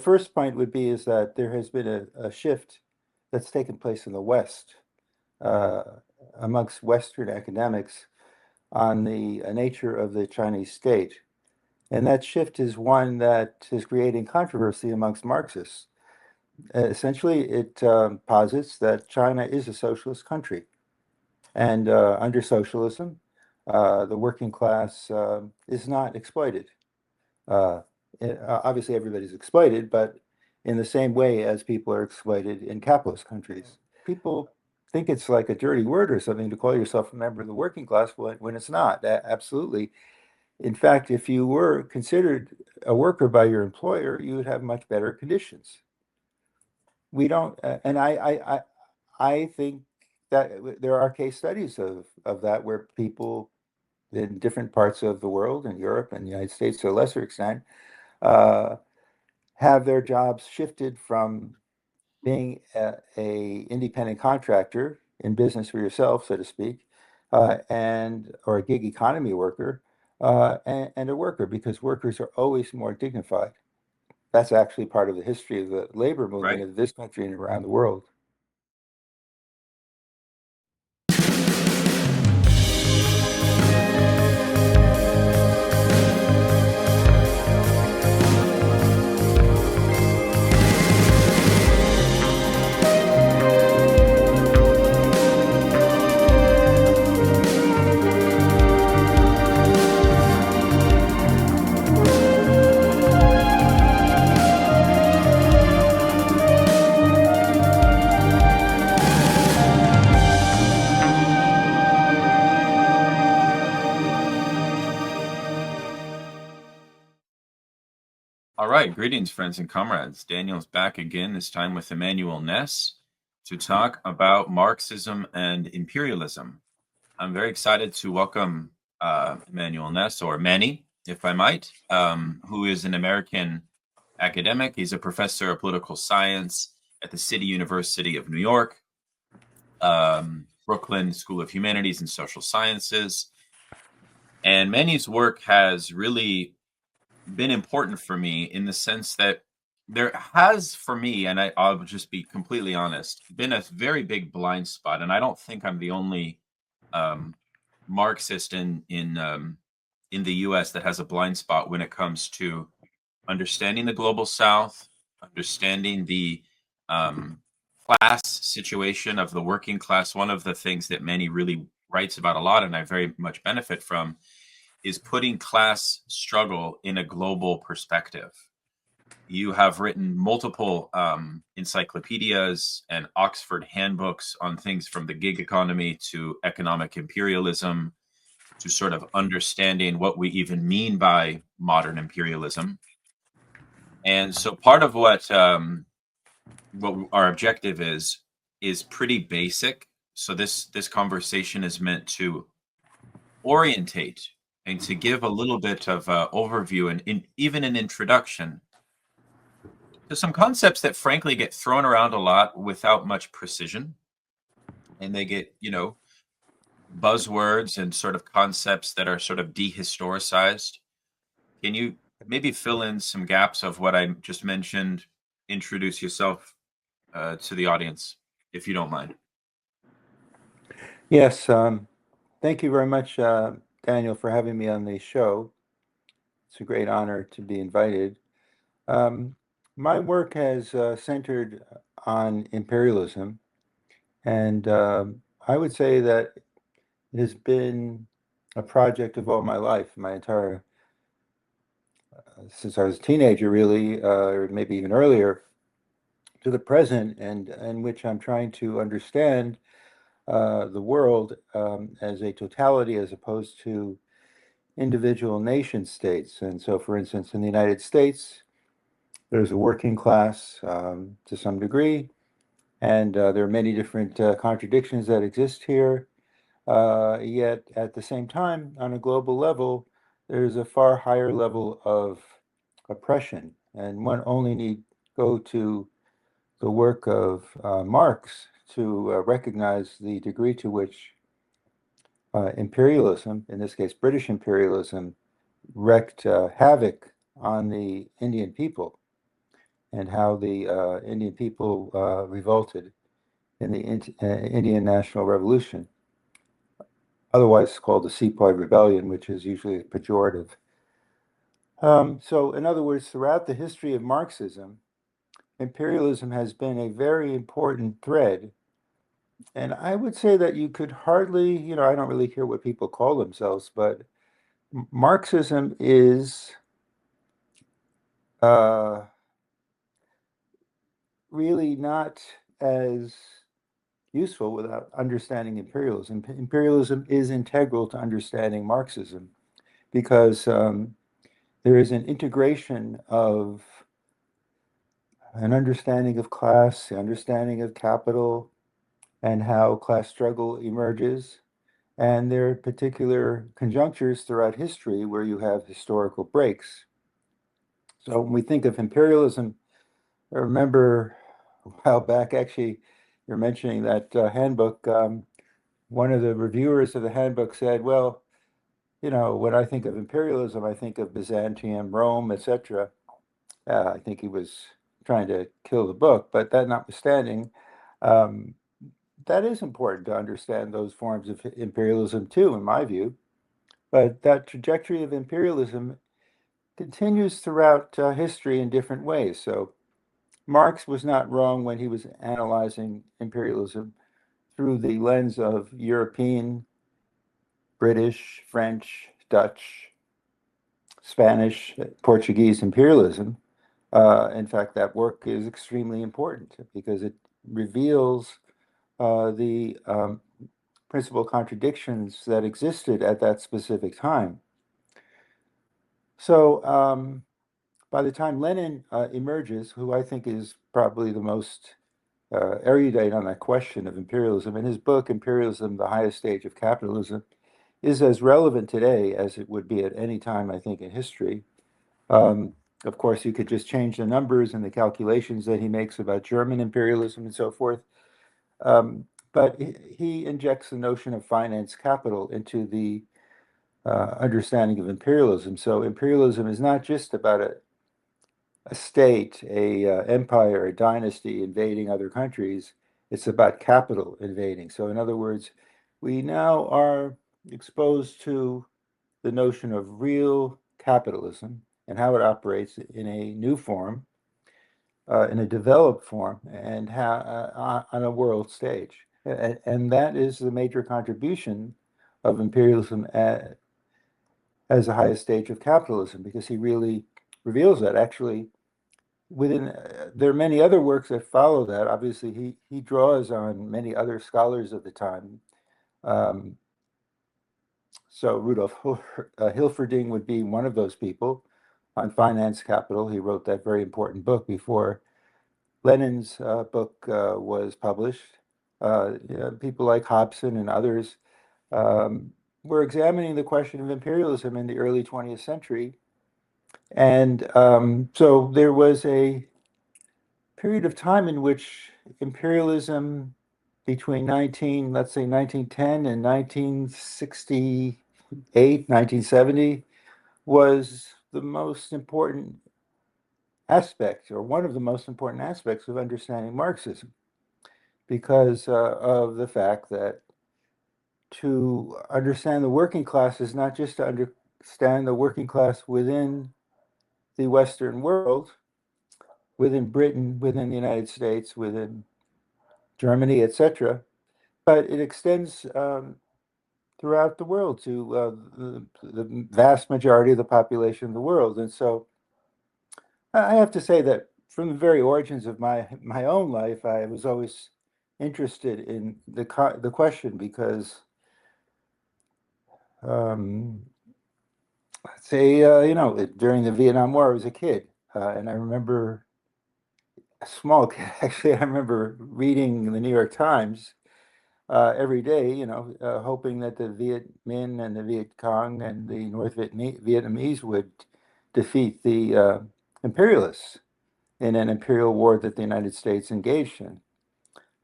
first point would be is that there has been a shift that's taken place in the West uh, amongst Western academics on the nature of the Chinese state. And that shift is one that is creating controversy amongst Marxists. Essentially, it posits that China is a socialist country. And under socialism, the working class is not exploited. Uh, Obviously, everybody's exploited, but in the same way as people are exploited in capitalist countries. People think it's like a dirty word or something to call yourself a member of the working class when it's not. Absolutely. In fact, if you were considered a worker by your employer, you would have much better conditions. We don't, and I think that there are case studies of that where people in different parts of the world, in Europe and the United States to a lesser extent, uh, have their jobs shifted from being a independent contractor in business for yourself, so to speak, and or a gig economy worker, and a worker, because workers are always more dignified. That's actually part of the history of the labor movement Right. of this country and around the world. All right. Greetings, friends and comrades. Daniel's back again, this time with Immanuel Ness, to talk about Marxism and imperialism. I'm very excited to welcome Immanuel Ness, or Manny, if I might, who is an American academic. He's a professor of political science at the City University of New York, Brooklyn School of Humanities and Social Sciences. And Manny's work has really been important for me in the sense that there has, for me, and I'll just be completely honest, been a very big blind spot. And I don't think I'm the only Marxist in the U.S. that has a blind spot when it comes to understanding the global South, understanding the class situation of the working class. One of the things that Manny really writes about a lot, and I very much benefit from, is putting class struggle in a global perspective. You have written multiple encyclopedias and Oxford handbooks on things from the gig economy to economic imperialism to sort of understanding what we even mean by modern imperialism. And so part of what our objective is pretty basic. So this conversation is meant to orientate and to give a little bit of overview and even an introduction to some concepts that frankly get thrown around a lot without much precision. And they get, buzzwords and sort of concepts that are sort of dehistoricized. Can you maybe fill in some gaps of what I just mentioned? Introduce yourself to the audience, if you don't mind. Yes, thank you very much, Daniel, for having me on the show. It's a great honor to be invited. My work has centered on imperialism, and I would say that it has been a project of all my life, my entire, since I was a teenager, really, or maybe even earlier, to the present, and in which I'm trying to understand the world as a totality as opposed to individual nation states. And so, for instance, in the United States, there's a working class to some degree, and there are many different contradictions that exist here. Yet, at the same time, on a global level, there's a far higher level of oppression. And one only need go to the work of Marx to recognize the degree to which imperialism, in this case British imperialism, wreaked havoc on the Indian people. and how the Indian people revolted in the Indian National Revolution, otherwise called the Sepoy Rebellion, which is usually pejorative. So, in other words, throughout the history of Marxism, imperialism has been a very important thread. And I would say that you could hardly, I don't really care what people call themselves, but Marxism is uh, really not as useful without understanding imperialism. Imperialism is integral to understanding Marxism because there is an integration of an understanding of class, understanding of capital, and how class struggle emerges. And there are particular conjunctures throughout history where you have historical breaks. So when we think of imperialism, I remember a while back, actually, you're mentioning that handbook. One of the reviewers of the handbook said, well, when I think of imperialism, I think of Byzantium, Rome, etc. I think he was trying to kill the book, but that notwithstanding, um, that is important to understand those forms of imperialism too, in my view. But that trajectory of imperialism continues throughout history in different ways. So Marx was not wrong when he was analyzing imperialism through the lens of European, British, French, Dutch, Spanish, Portuguese imperialism. In fact, that work is extremely important because it reveals the principal contradictions that existed at that specific time. So by the time Lenin emerges, who I think is probably the most erudite on that question of imperialism, in his book, Imperialism, the Highest Stage of Capitalism, is as relevant today as it would be at any time, I think, in history. Um, of course, you could just change the numbers and the calculations that he makes about German imperialism and so forth. But he injects the notion of finance capital into the understanding of imperialism. So imperialism is not just about a state, a empire, a dynasty invading other countries. It's about capital invading. So in other words, we now are exposed to the notion of real capitalism and how it operates in a new form, in a developed form, and how on a world stage. And that is the major contribution of imperialism as the highest stage of capitalism, because he really reveals that. Actually, within there are many other works that follow that. Obviously, he draws on many other scholars of the time. Um, so Rudolf Hilferding would be one of those people on finance capital. He wrote that very important book before Lenin's book was published. People like Hobson and others were examining the question of imperialism in the early 20th century. And so there was a period of time in which imperialism between let's say 1910 and 1968, 1970 was the most important aspect, or one of the most important aspects of understanding Marxism, because of the fact that to understand the working class is not just to understand the working class within the Western world, within Britain, within the United States, within Germany, etc., but it extends throughout the world to the vast majority of the population of the world. And so I have to say that from the very origins of my own life, I was always interested in the question because, um, let's say, during the Vietnam War, I was a kid, and I remember a small kid. Actually, I remember reading the New York Times every day, hoping that the Viet Minh and the Viet Cong and the North Vietnamese would defeat the imperialists in an imperial war that the United States engaged in.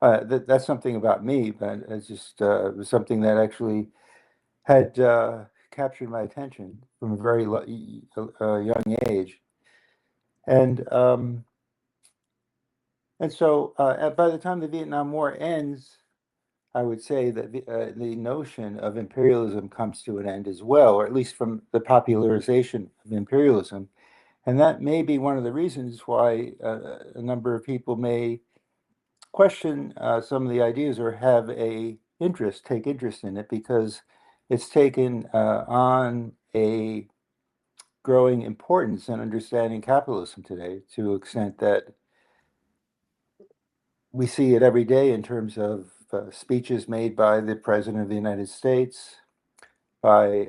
That's something about me, but it's just it was something that actually had captured my attention from a very young age. And And so by the time the Vietnam War ends, I would say that the notion of imperialism comes to an end as well, or at least from the popularization of imperialism. And that may be one of the reasons why a number of people may question some of the ideas or have take interest in it, because it's taken on a growing importance in understanding capitalism today, to an extent that we see it every day in terms of speeches made by the President of the United States, by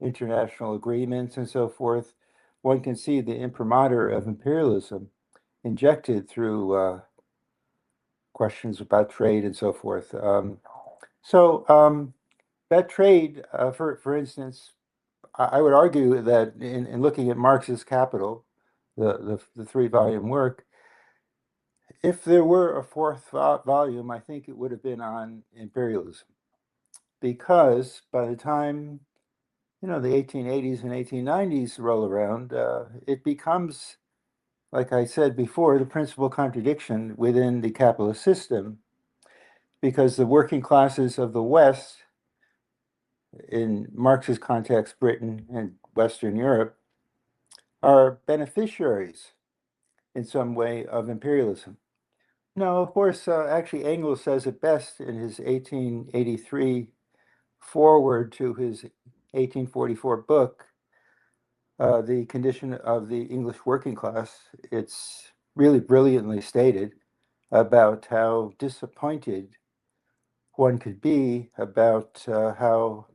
international agreements and so forth. One can see the imprimatur of imperialism injected through questions about trade and so forth. So that trade, for instance, I would argue that in looking at Marx's Capital, the three-volume work, if there were a fourth volume, I think it would have been on imperialism, because by the time the 1880s and 1890s roll around, it becomes, like I said before, the principal contradiction within the capitalist system, because the working classes of the West, in Marx's context, Britain and Western Europe, are beneficiaries in some way of imperialism. No, of course, actually, Engels says it best in his 1883 foreword to his 1844 book, The Condition of the English Working Class. It's really brilliantly stated about how disappointed one could be about how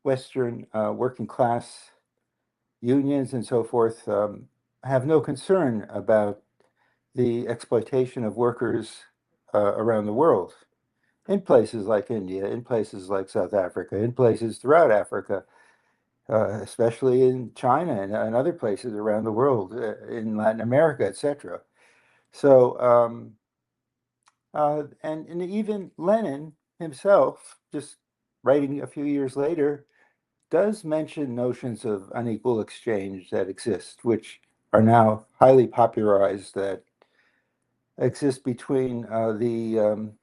Western working class unions and so forth have no concern about the exploitation of workers around the world, in places like India, in places like South Africa, in places throughout Africa, especially in China and other places around the world, in Latin America, etc. So, and even Lenin himself, just writing a few years later, does mention notions of unequal exchange that exist, which are now highly popularized, that exist between the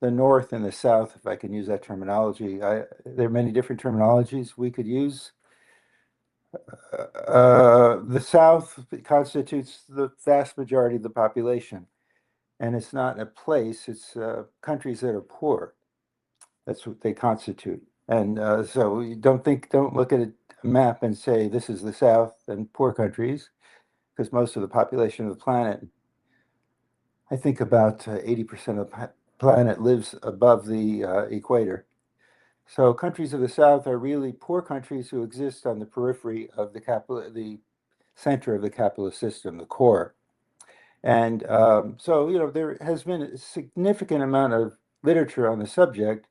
North and the South, if I can use that terminology. There are many different terminologies we could use. The South constitutes the vast majority of the population, and it's not a place, it's countries that are poor. That's what they constitute. And so you don't look at a map and say this is the South and poor countries, because most of the population of the planet, I think about 80% of the planet lives above the equator. So countries of the South are really poor countries who exist on the periphery of the center of the capitalist system, the core. And so, there has been a significant amount of literature on the subject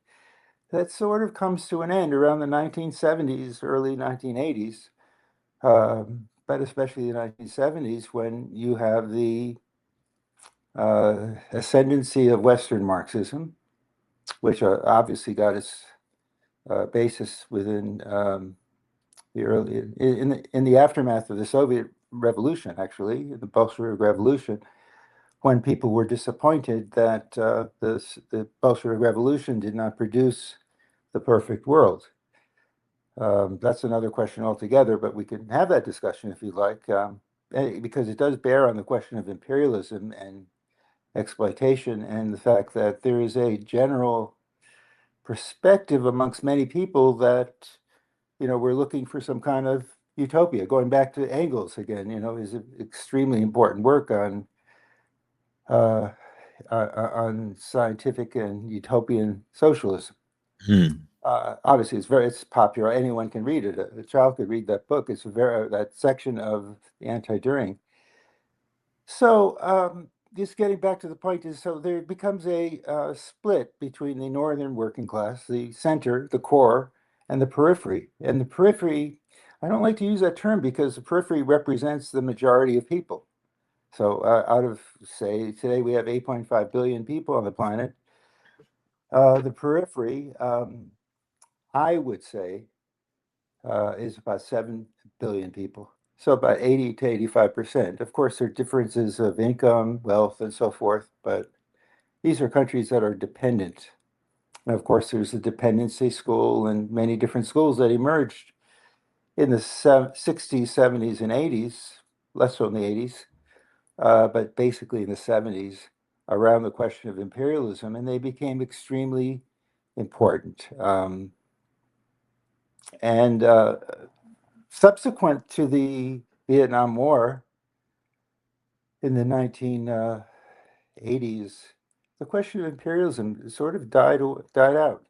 that sort of comes to an end around the 1970s, early 1980s, but especially the 1970s, when you have the ascendancy of Western Marxism, which obviously got its basis within the early in the aftermath of the Soviet Revolution, actually, the Bolshevik Revolution, when people were disappointed that the Bolshevik Revolution did not produce the perfect world. That's another question altogether, but we can have that discussion if you like, because it does bear on the question of imperialism and exploitation, and the fact that there is a general perspective amongst many people that we're looking for some kind of utopia. Going back to Engels again, is extremely important work uh, on scientific and utopian socialism. Hmm. Obviously, it's popular. Anyone can read it. A child could read that book. It's that section of the anti-Düring. So, just getting back to the point is, so there becomes a split between the northern working class, the center, the core, and the periphery. And the periphery, I don't like to use that term, because the periphery represents the majority of people. So, out of, say, today we have 8.5 billion people on the planet. The periphery, I would say, is about 7 billion people. So about 80 to 85%. Of course, there are differences of income, wealth, and so forth, but these are countries that are dependent. And of course, there's the dependency school and many different schools that emerged in the 60s, 70s, and 80s, less so in the 80s, but basically in the 70s, around the question of imperialism, and they became extremely important. And subsequent to the Vietnam War in the 1980s, the question of imperialism sort of died out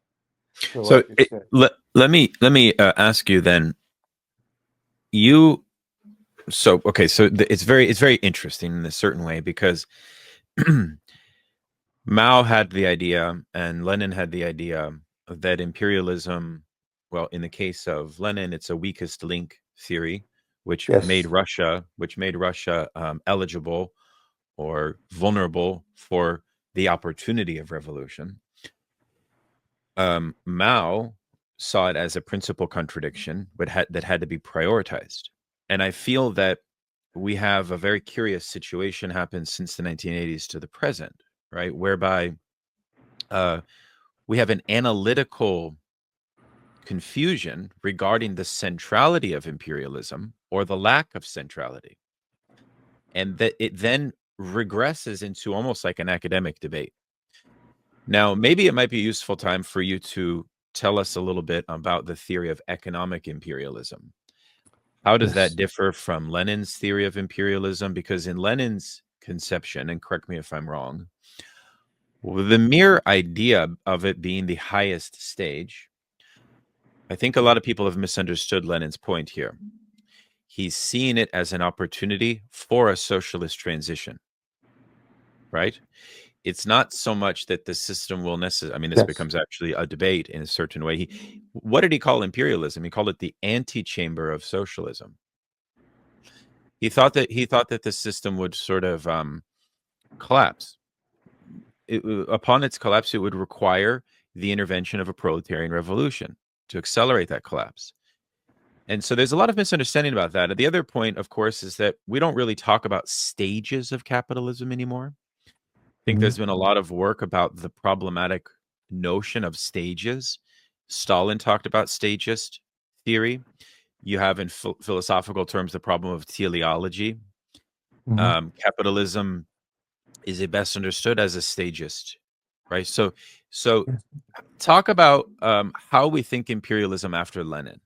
to a So large extent. let me ask you then. You so okay. So it's very interesting in a certain way because Mao had the idea and Lenin had the idea that imperialism, well, in the case of Lenin, it's a weakest link theory, Yes. which made Russia eligible or vulnerable for the opportunity of revolution. Mao saw it as a principal contradiction, but that had to be prioritized. And I feel that we have a very curious situation happen since the 1980s to the present, right? Whereby uh, we have an analytical confusion regarding the centrality of imperialism or the lack of centrality. And that it then regresses into almost like an academic debate. Now, maybe it might be a useful time for you to tell us a little bit about the theory of economic imperialism. How does that Yes. differ from Lenin's theory of imperialism? Because in Lenin's conception, and correct me if I'm wrong, the mere idea of it being the highest stage, I think a lot of people have misunderstood Lenin's point here. He's seeing it as an opportunity for a socialist transition, right? It's not so much that the system will necessarily, I mean, this Yes. becomes actually a debate in a certain way. What did he call imperialism? He called it the antechamber of socialism. He thought that the system would sort of collapse. Upon its collapse, it would require the intervention of a proletarian revolution to accelerate that collapse. And so there's a lot of misunderstanding about that. And the other point, of course, is that we don't really talk about stages of capitalism anymore. I think Mhm. there's been a lot of work about the problematic notion of stages. Stalin talked about stagist theory. You have, in philosophical terms, the problem of teleology. Mhm. Capitalism is it best understood as a stagist, right? So talk about how we think imperialism after Lenin,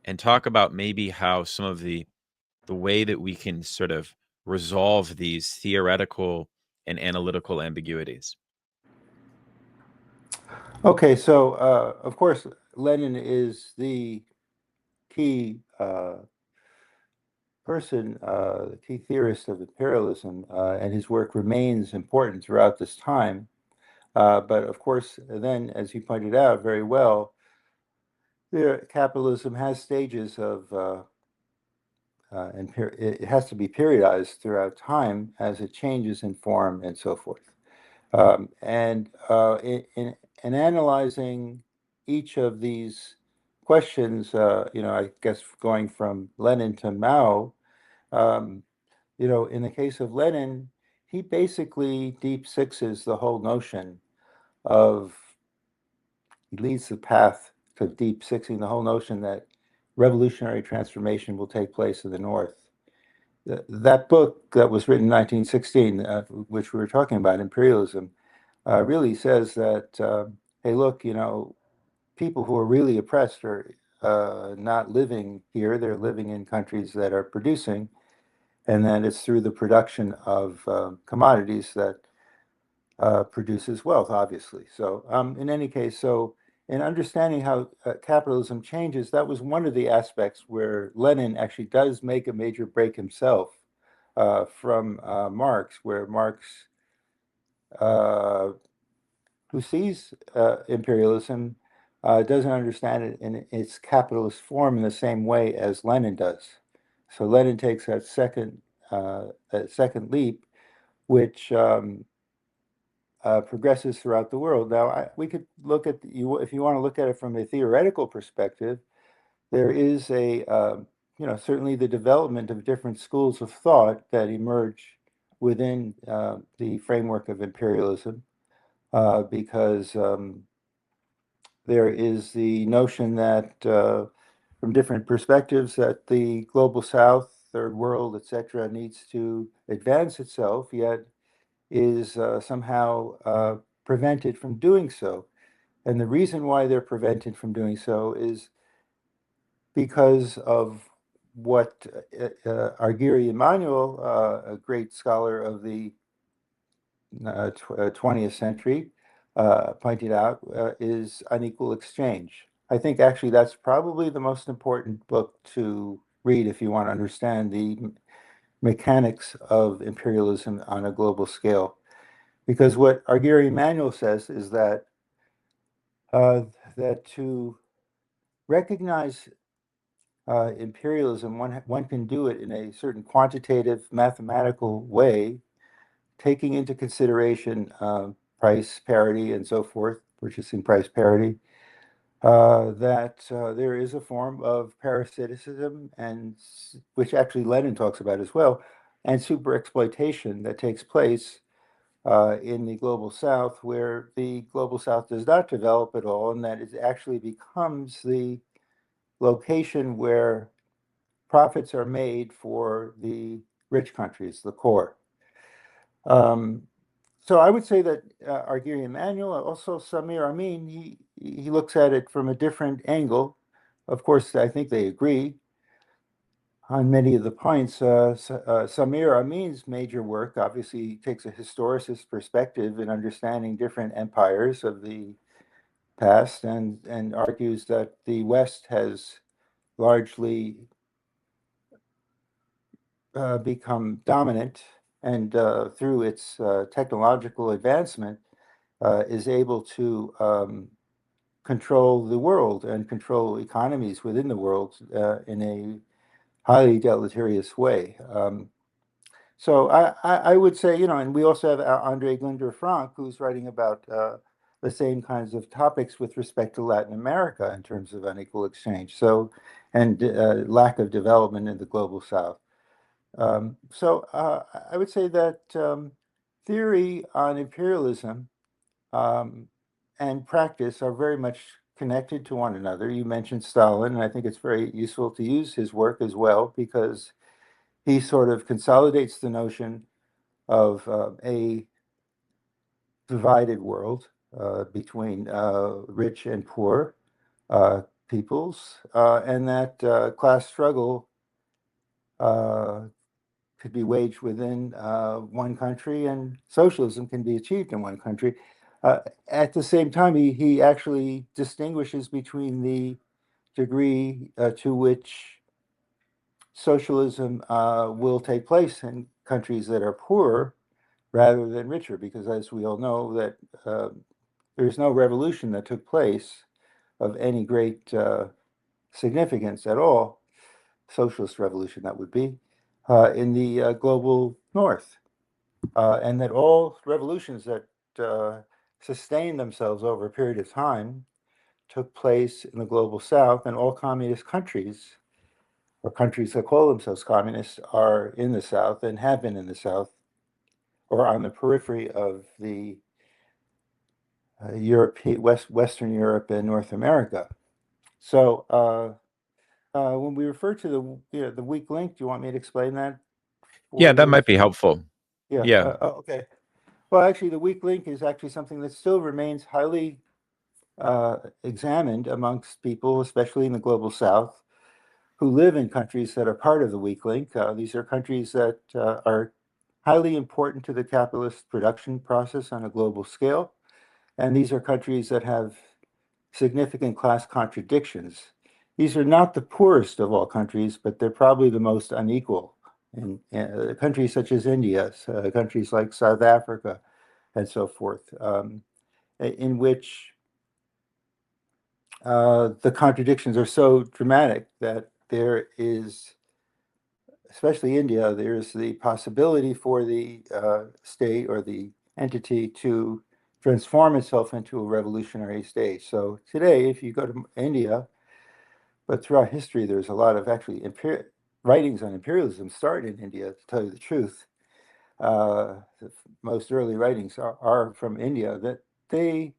and talk about maybe how some of the way that we can sort of resolve these theoretical and analytical ambiguities. Okay, so of course, Lenin is the key person, the key theorist of imperialism, and his work remains important throughout this time. But of course, then, as you pointed out very well, capitalism has stages of, and it has to be periodized throughout time as it changes in form and so forth. And in analyzing each of these questions, I guess going from Lenin to Mao, um, in the case of Lenin, he basically deep sixes the whole notion of, he leads the path to deep sixing the whole notion that revolutionary transformation will take place in the North. That book that was written in 1916, which we were talking about, Imperialism, really says that, hey, look, people who are really oppressed are not living here, they're living in countries that are producing, and then it's through the production of commodities that produces wealth, obviously. So, in any case, so in understanding how capitalism changes, that was one of the aspects where Lenin actually does make a major break himself from Marx, where Marx, uh, who sees imperialism, doesn't understand it in its capitalist form in the same way as Lenin does. So Lenin takes that second leap, which progresses throughout the world. Now, we could look at you if you want to look at it from a theoretical perspective. There is certainly the development of different schools of thought that emerge within the framework of imperialism, because there is the notion that from different perspectives that the global South, third world, etc., needs to advance itself, yet is somehow prevented from doing so. And the reason why they're prevented from doing so is because of what Immanuel, a great scholar of the 20th century, pointed out, is unequal exchange. I think actually that's probably the most important book to read if you want to understand the mechanics of imperialism on a global scale. Because what Immanuel says is uh, that to recognize imperialism, one can do it in a certain quantitative mathematical way, taking into consideration price parity and so forth, purchasing price parity, that there is a form of parasiticism, and which actually Lenin talks about as well, and super exploitation that takes place in the global South, where the global South does not develop at all, and that it actually becomes the location where profits are made for the rich countries, the core. Um, so I would say that Argiri Emanuel, also Samir Amin, he looks at it from a different angle. Of course, I think they agree on many of the points. Samir Amin's major work obviously takes a historicist perspective in understanding different empires of the past, and argues that the West has largely become dominant, and through its technological advancement is able to control the world and control economies within the world in a highly deleterious way. So I would say, and we also have Andre Gunder Frank, who's writing about the same kinds of topics with respect to Latin America in terms of unequal exchange, so, and lack of development in the global South. So I would say that theory on imperialism and practice are very much connected to one another. You mentioned Stalin, and I think it's very useful to use his work as well, because he sort of consolidates the notion of a divided world between rich and poor peoples, and that class struggle could be waged within one country, and socialism can be achieved in one country. At the same time, he actually distinguishes between the degree to which socialism will take place in countries that are poorer rather than richer, because as we all know, that there's no revolution that took place of any great significance at all, socialist revolution that would be, in the global North. And that all revolutions that sustained themselves over a period of time took place in the global South, and all communist countries, or countries that call themselves communist, are in the South and have been in the South, or on the periphery of the Western Europe and North America. So when we refer to the weak link, do you want me to explain that Yeah, for that the might be listeners? helpful. Yeah. Yeah. Okay. Well, actually, the weak link is actually something that still remains highly examined amongst people, especially in the global South, who live in countries that are part of the weak link. These are countries that are highly important to the capitalist production process on a global scale. And these are countries that have significant class contradictions. These are not the poorest of all countries, but they're probably the most unequal. In countries such as India, countries like South Africa, and so forth, in which the contradictions are so dramatic that there is, especially India, there's the possibility for the state or the entity to transform itself into a revolutionary state. So today, if you go to India, But throughout history, there's a lot of actually writings on imperialism start in India, to tell you the truth. The most early writings are from India. They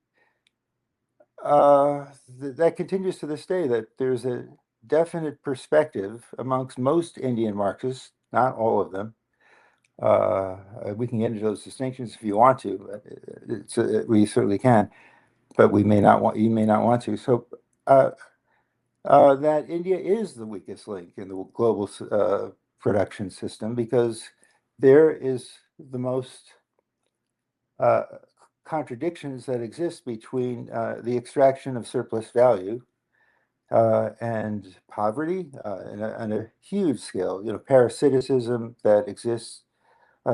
that continues to this day, that there's a definite perspective amongst most Indian Marxists, not all of them. We can get into those distinctions if you want to. We certainly can, but we may not want. You may not want to. So uh, that India is the weakest link in the global production system, because there is the most uh, contradictions that exist between the extraction of surplus value and poverty on a huge scale. Parasiticism that exists.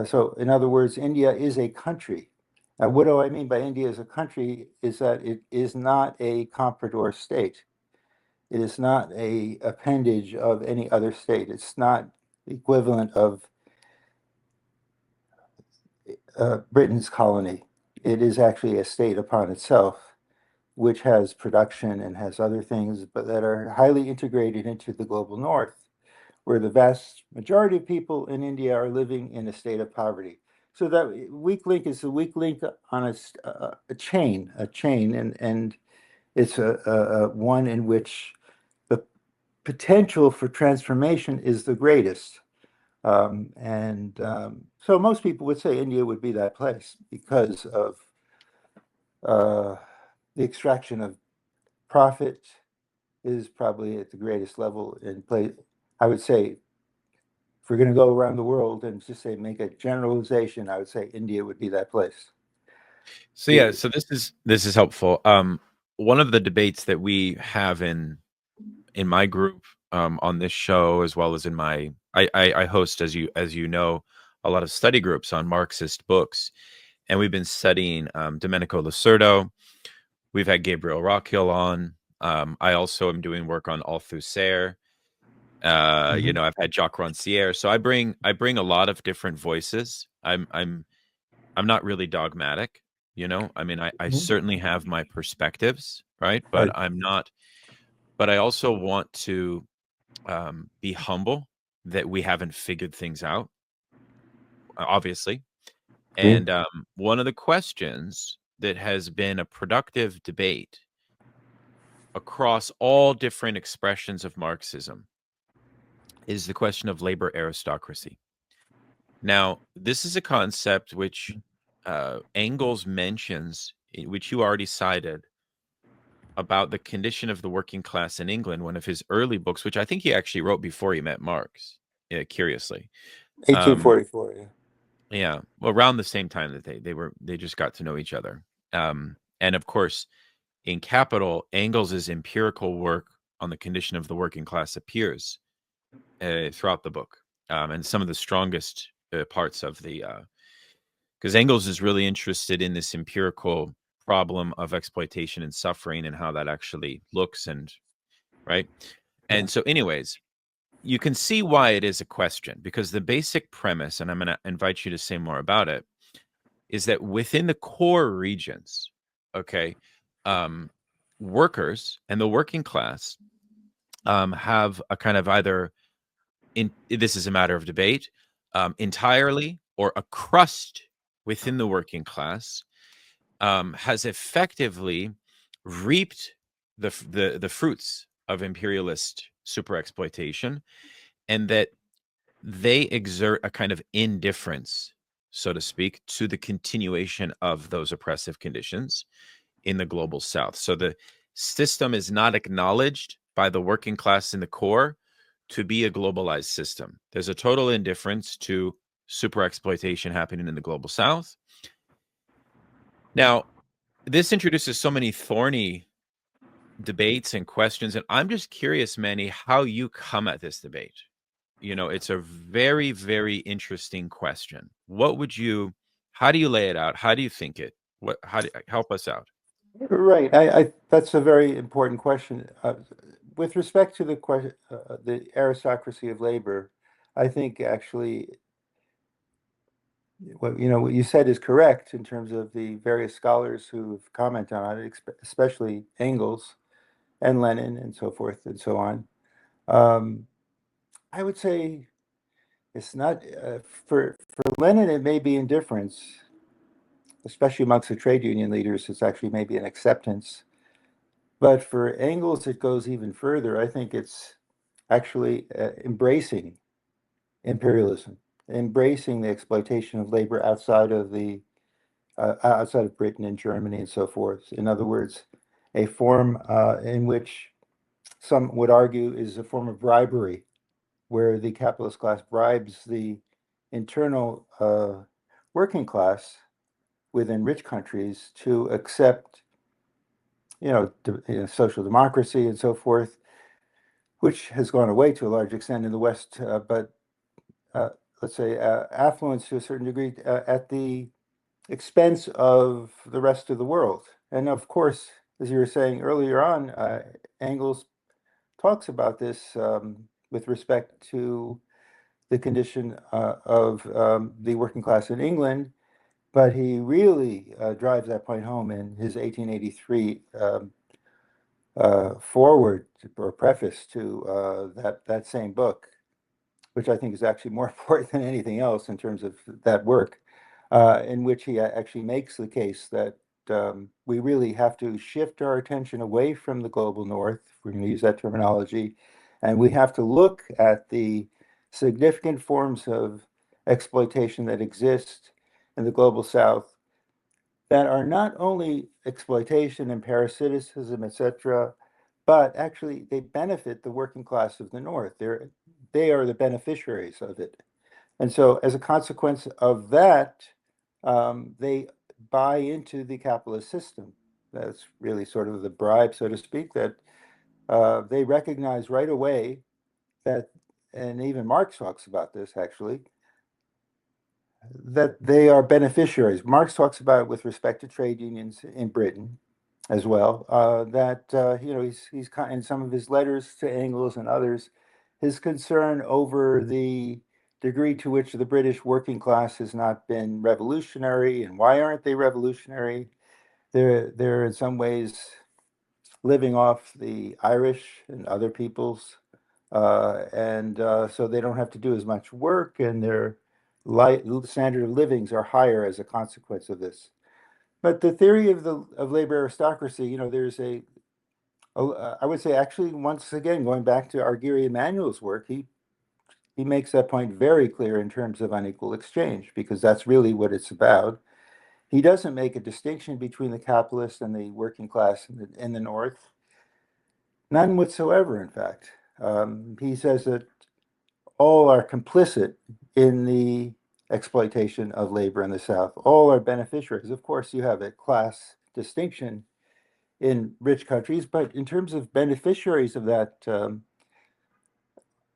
So, in other words, India is a country. What do I mean by India as a country? Is that it is not a comprador state. It is not a appendage of any other state. It's not the equivalent of Britain's colony. It is actually a state upon itself, which has production and has other things, but that are highly integrated into the global north, where the vast majority of people in India are living in a state of poverty. So that weak link is a weak link on a chain, and it's a one in which the potential for transformation is the greatest. So most people would say India would be that place because of uh, the extraction of profit is probably at the greatest level in place. I would say, if we're going to go around the world and just say make a generalization, I would say India would be that place. So yeah, so this is helpful. One of the debates that we have in my group, on this show, as well as in my I host, as you know, a lot of study groups on Marxist books, and we've been studying Domenico Lacerdo. We've had Gabriel Rockhill on. I also am doing work on Althusser. Mhm. I've had Jacques Rancière. So I bring a lot of different voices. I'm not really dogmatic. I mean, I Mhm. certainly have my perspectives, right? But Right. I'm not. But I also want to be humble that we haven't figured things out, obviously. Agree. And one of the questions that has been a productive debate across all different expressions of Marxism is the question of labor aristocracy. Now, this is a concept which Engels mentions, which you already cited, about the condition of the working class in England, one of his early books, which I think he actually wrote before he met Marx, curiously. Um, 1844. Yeah. yeah, well, around the same time that they just got to know each other. And of course, in Capital, Engels' empirical work on the condition of the working class appears throughout the book, and some of the strongest parts of the because Engels is really interested in this empirical problem of exploitation and suffering and how that actually looks, and right. Yeah. And so, anyways, you can see why it is a question, because the basic premise, and I'm going to invite you to say more about it, is that within the core regions, okay, um, workers and the working class have a kind of either this is a matter of debate, entirely or a crust within the working class has effectively reaped the fruits of imperialist super exploitation, and that they exert a kind of indifference, so to speak, to the continuation of those oppressive conditions in the global south. So the system is not acknowledged by the working class in the core to be a globalized system. There's a total indifference to super exploitation happening in the global south. Now, this introduces so many thorny debates and questions, and I'm just curious, Manny, how you come at this debate. It's a very, very interesting question. How do you lay it out? How do you think it? How do help us out? Right. That's a very important question. With respect to the aristocracy of labor, I think actually what you said is correct in terms of the various scholars who've commented on it, especially Engels. and Lenin and so forth and so on. Um, I would say it's not for Lenin. It may be indifference, especially amongst the trade union leaders. It's actually maybe an acceptance. But for Engels, it goes even further. I think it's actually embracing imperialism, embracing the exploitation of labor outside of Britain and Germany and so forth. In other words, a form in which some would argue is a form of bribery, where the capitalist class bribes the internal working class within rich countries to accept, social democracy and so forth, which has gone away to a large extent in the West, but uh, let's say affluence to a certain degree at the expense of the rest of the world. And of course, as you were saying earlier on, Engels talks about this with respect to the condition of the working class in England, but he really drives that point home in his 1883 foreword or preface to that same book, which I think is actually more important than anything else in terms of that work, in which he actually makes the case that we really have to shift our attention away from the global north, if we're going to use that terminology, and we have to look at the significant forms of exploitation that exist in the global south that are not only exploitation and parasitism, etc., but actually they benefit the working class of the north. They are the beneficiaries of it. And so, as a consequence of that, they buy into the capitalist system. That's really sort of the bribe, so to speak, that they recognize right away that, and even Marx talks about this actually, that they are beneficiaries. Marx talks about it with respect to trade unions in Britain as well. That he's in some of his letters to Engels and others, his concern over the degree to which the British working class has not been revolutionary, and why aren't they revolutionary? They're in some ways living off the Irish and other peoples, and so they don't have to do as much work, and their standard of livings are higher as a consequence of this. But the theory of the of labor aristocracy, there's I would say actually once again going back to Argyri Emanuel's work, he makes that point very clear in terms of unequal exchange because that's really what it's about. He doesn't make a distinction between the capitalist and the working class in the North, none whatsoever. In fact, he says that all are complicit in the exploitation of labor in the South. All are beneficiaries. Of course, you have a class distinction in rich countries, but in terms of beneficiaries of that,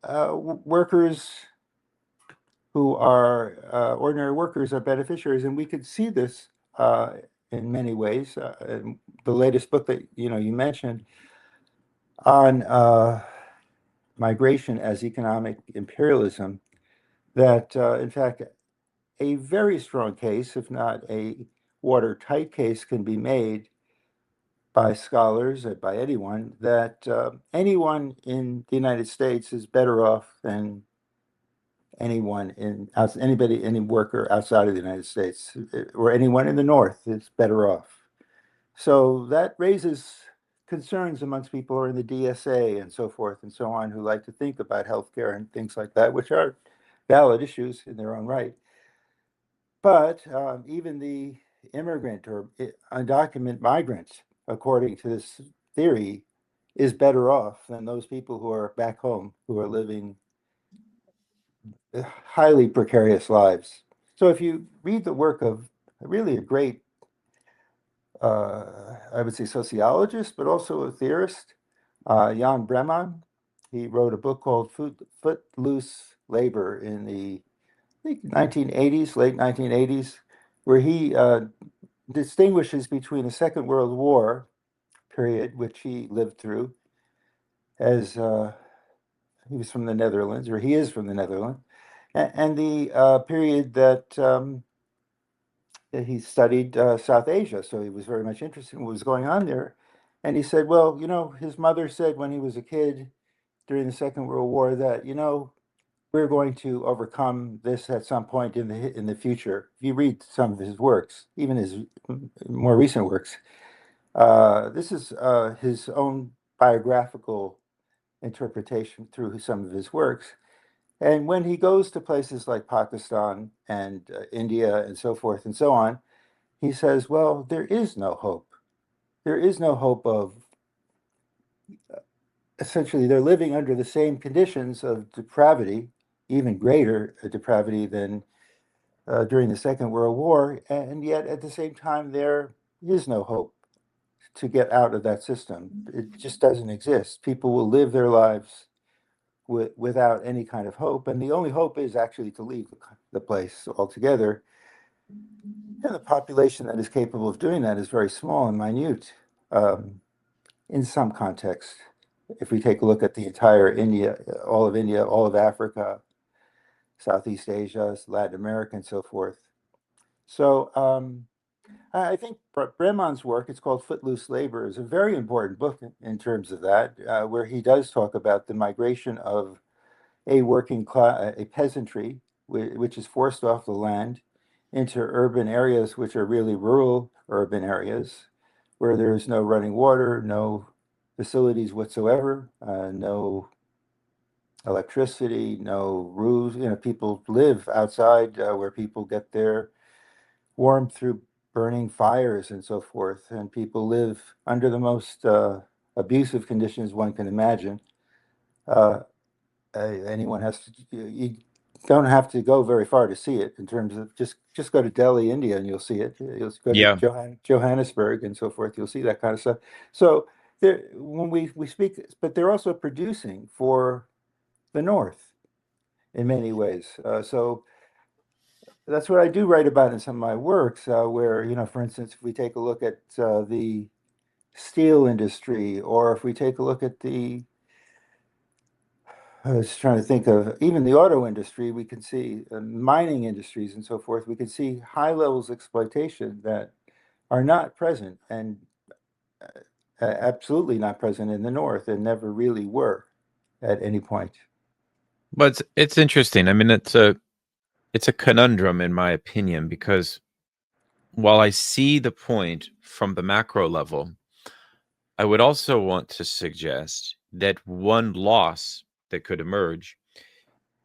workers who are ordinary workers are beneficiaries, and we could see this in many ways. In the latest book that you mentioned on migration as economic imperialism, that in fact a very strong case, if not a watertight case, can be made by scholars, by anyone, that anyone in the United States is better off than any worker outside of the United States, or anyone in the North is better off. So that raises concerns amongst people who are in the DSA and so forth and so on, who like to think about healthcare and things like that, which are valid issues in their own right. But even the immigrant or undocumented migrant, according to this theory, is better off than those people who are back home, who are living highly precarious lives. So if you read the work of really a great, I would say, sociologist, but also a theorist, Jan Breman, he wrote a book called Footloose Labor in the, I think, 1980s, late 1980s, where he distinguishes between the Second World War period, which he lived through, as he was from the Netherlands, or he is from the Netherlands, and the period that he studied South Asia. So he was very much interested in what was going on there. And he said, well, his mother said when he was a kid during the Second World War that, we're going to overcome this at some point in the future. If you read some of his works, even his more recent works, this is his own biographical interpretation through some of his works. And when he goes to places like Pakistan and India and so forth and so on, he says, well, there is no hope. There is no hope of essentially they're living under the same conditions of depravity, even greater depravity than during the Second World War, and yet at the same time there is no hope to get out of that system. It just doesn't exist. People will live their lives without any kind of hope, and the only hope is actually to leave the place altogether. And the population that is capable of doing that is very small and minute in some context. If we take a look at the entire India, all of Africa, Southeast Asia, Latin America, and so forth. So I think Bremon's work, it's called Footloose Labor, is a very important book in terms of that, where he does talk about the migration of a working class, a peasantry, which is forced off the land into urban areas, which are really rural urban areas, where there is no running water, no facilities whatsoever, no electricity, no roofs. People live outside where people get their warmth through burning fires and so forth, and people live under the most abusive conditions one can imagine. Uh, Anyone has to, you don't have to go very far to see it in terms of just go to Delhi, India, and you'll see it. You'll go to Yeah. Johannesburg and so forth. You'll see that kind of stuff. So when we speak, but they're also producing for the North in many ways. So that's what I do write about in some of my works, where, for instance, if we take a look at the steel industry, or if we take a look at I was trying to think of even the auto industry, we can see mining industries and so forth. We can see high levels of exploitation that are not present and absolutely not present in the North and never really were at any point. But it's interesting. I mean, it's a conundrum in my opinion, because while I see the point from the macro level, I would also want to suggest that one loss that could emerge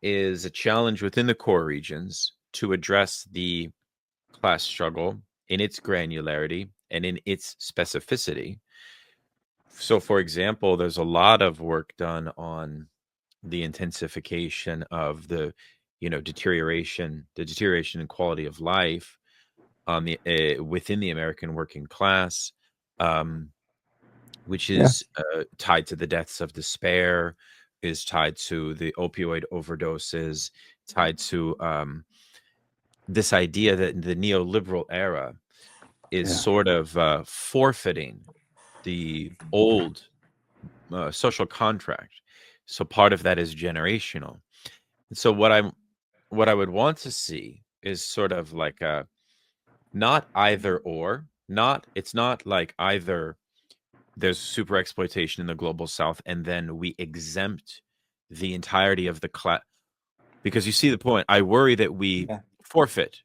is a challenge within the core regions to address the class struggle in its granularity and in its specificity. So, for example, there's a lot of work done on the intensification of the, the deterioration in quality of life on the within the American working class, um, which Yeah, is tied to the deaths of despair, is tied to the opioid overdoses, tied to this idea that the neoliberal era is yeah, sort of forfeiting the old social contract. So part of that is generational. And so what I would want to see is sort of like a not either or, not it's not like either there's super exploitation in the global south and then we exempt the entirety of the class, because you see the point. I worry that we yeah, forfeit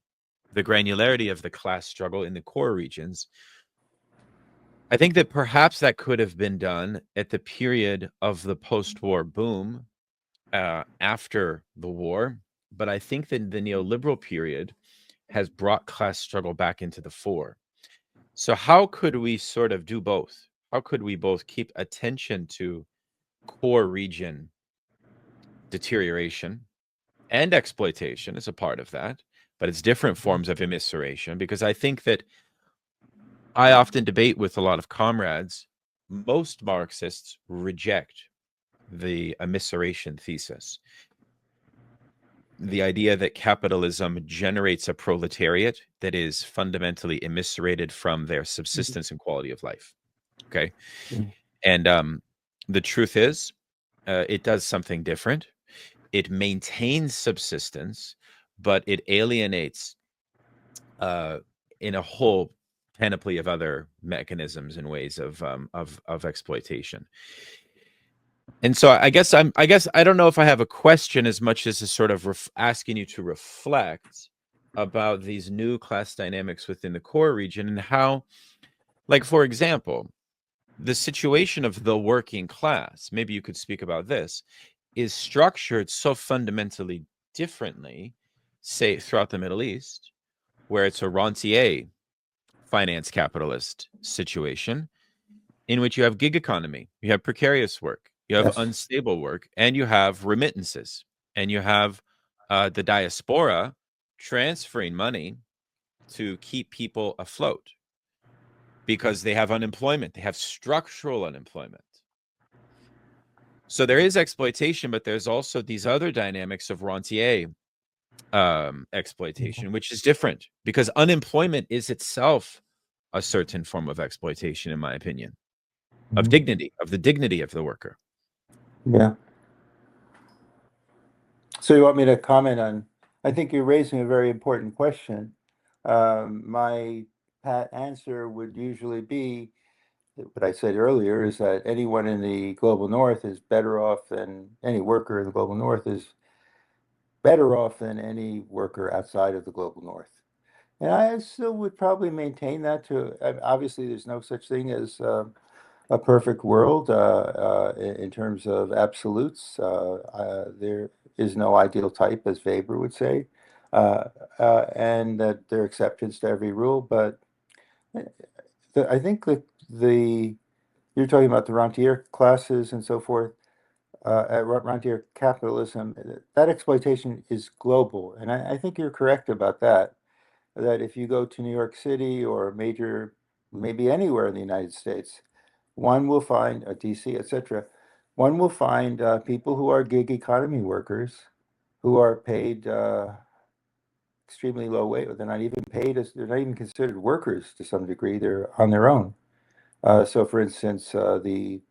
the granularity of the class struggle in the core regions. I think that perhaps that could have been done at the period of the post-war boom, after the war, but I think that the neoliberal period has brought class struggle back into the fore. So how could we sort of do both? How could we both keep attention to core region deterioration and exploitation as a part of that, but it's different forms of immiseration? Because I think that I often debate with a lot of comrades. Most Marxists reject the immiseration thesis, the idea that capitalism generates a proletariat that is fundamentally immiserated from their subsistence and quality of life. Okay. yeah, And the truth is, it does something different. It maintains subsistence, but it alienates uh, in a whole panoply of other mechanisms and ways of exploitation. And so I guess I don't know if I have a question as much as a sort of asking you to reflect about these new class dynamics within the core region and how, like, for example, the situation of the working class, maybe you could speak about this, is structured so fundamentally differently, say, throughout the Middle East, where it's a rentier finance capitalist situation in which you have gig economy, you have precarious work, you have Yes. unstable work, and you have remittances, and you have the diaspora transferring money to keep people afloat because they have unemployment, they have structural unemployment. So there is exploitation, but there's also these other dynamics of rentier exploitation, which is different because unemployment is itself a certain form of exploitation, in my opinion, of Mhm. dignity, of the dignity of the worker. Yeah. So you want me to comment on, I think you're raising a very important question. My pat answer would usually be what I said earlier is that anyone in the global north is better off than any worker in the global north is better off than any worker outside of the global north. And I still would probably maintain that to, obviously, there's no such thing as a perfect world in terms of absolutes. There is no ideal type, as Weber would say, and that there are exceptions to every rule. But I think that the you're talking about the rentier classes and so forth, rentier capitalism. That exploitation is global, and I think you're correct about that. That if you go to New York City or major, maybe anywhere in the United States, one will find DC, etc. One will find people who are gig economy workers who are paid extremely low wage. They're not even paid as they're not even considered workers to some degree. They're on their own. So, for instance, the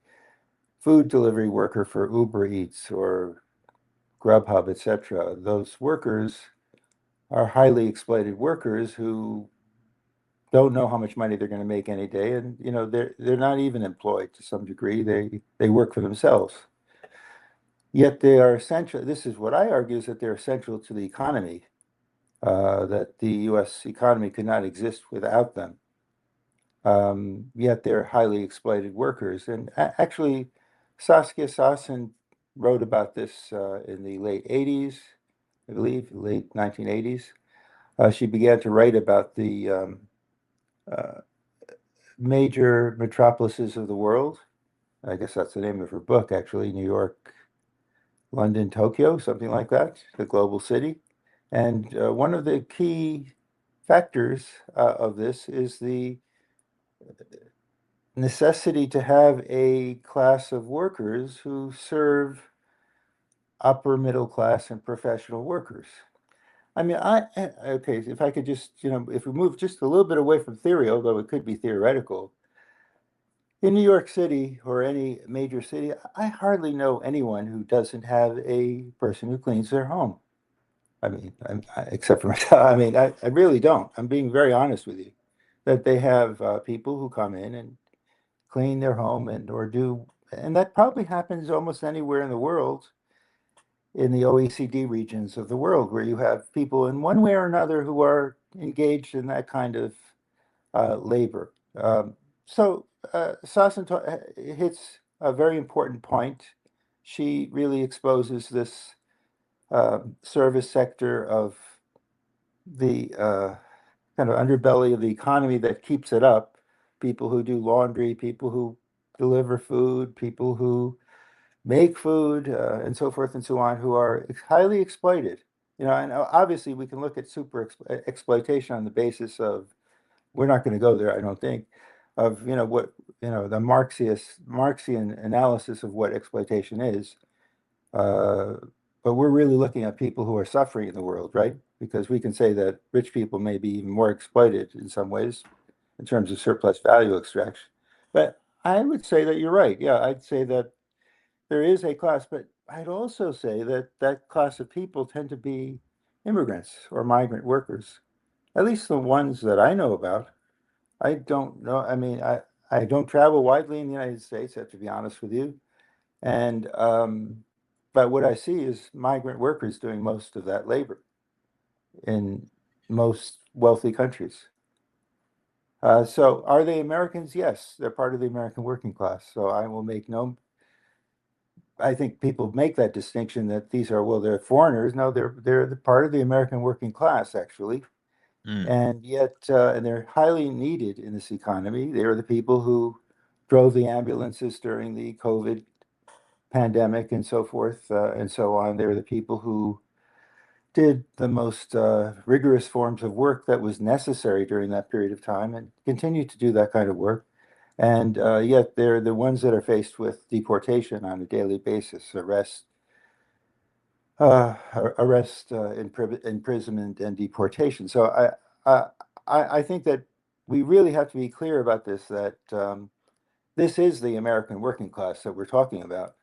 food delivery worker for Uber Eats or Grubhub, etc. Those workers are highly exploited workers who don't know how much money they're going to make any day, and they're not even employed to some degree. They work for themselves. Yet they are essential. This is what I argue is that they're essential to the economy. That the U.S. economy could not exist without them. Yet they're highly exploited workers. And actually, Saskia Sassen wrote about this in the late 80s, I believe, late 1980s. She began to write about the uh, major metropolises of the world. I guess that's the name of her book, actually, New York, London, Tokyo, something like that, the global city. And one of the key factors of this is the necessity to have a class of workers who serve upper middle class and professional workers. I mean, okay, if I could just, if we move just a little bit away from theory, although it could be theoretical, in New York City or any major city, I hardly know anyone who doesn't have a person who cleans their home. I mean, except for myself. I mean, I really don't. I'm being very honest with you. That they have people who come in and clean their home and that probably happens almost anywhere in the world, in the OECD regions of the world, where you have people in one way or another who are engaged in that kind of labor. Sassen hits a very important point. She really exposes this service sector of the kind of underbelly of the economy that keeps it up. People who do laundry, people who deliver food, people who make food, and so forth and so on, who are highly exploited. And obviously we can look at exploitation on the basis of, we're not going to go there, I don't think, of what the Marxian analysis of what exploitation is. Uh, but we're really looking at people who are suffering in the world, right? Because we can say that rich people may be even more exploited in some ways in terms of surplus value extraction. But I would say that you're right. Yeah, I'd say that there is a class, but I'd also say that that class of people tend to be immigrants or migrant workers, at least the ones that I know about. I don't know. I mean, I don't travel widely in the United States, I have to be honest with you. And but what I see is migrant workers doing most of that labor in most wealthy countries. So are they Americans? Yes, they're part of the American working class. So I will make no, I think people make that distinction that these are, well, they're foreigners. No, they're the part of the American working class, actually. Mm. And yet, and they're highly needed in this economy. They are the people who drove the ambulances during the COVID pandemic and so forth, and so on. They were the people who did the most rigorous forms of work that was necessary during that period of time and continue to do that kind of work. And yet they're the ones that are faced with deportation on a daily basis, imprisonment, and deportation. So I, I think that we really have to be clear about this, that this is the American working class that we're talking about.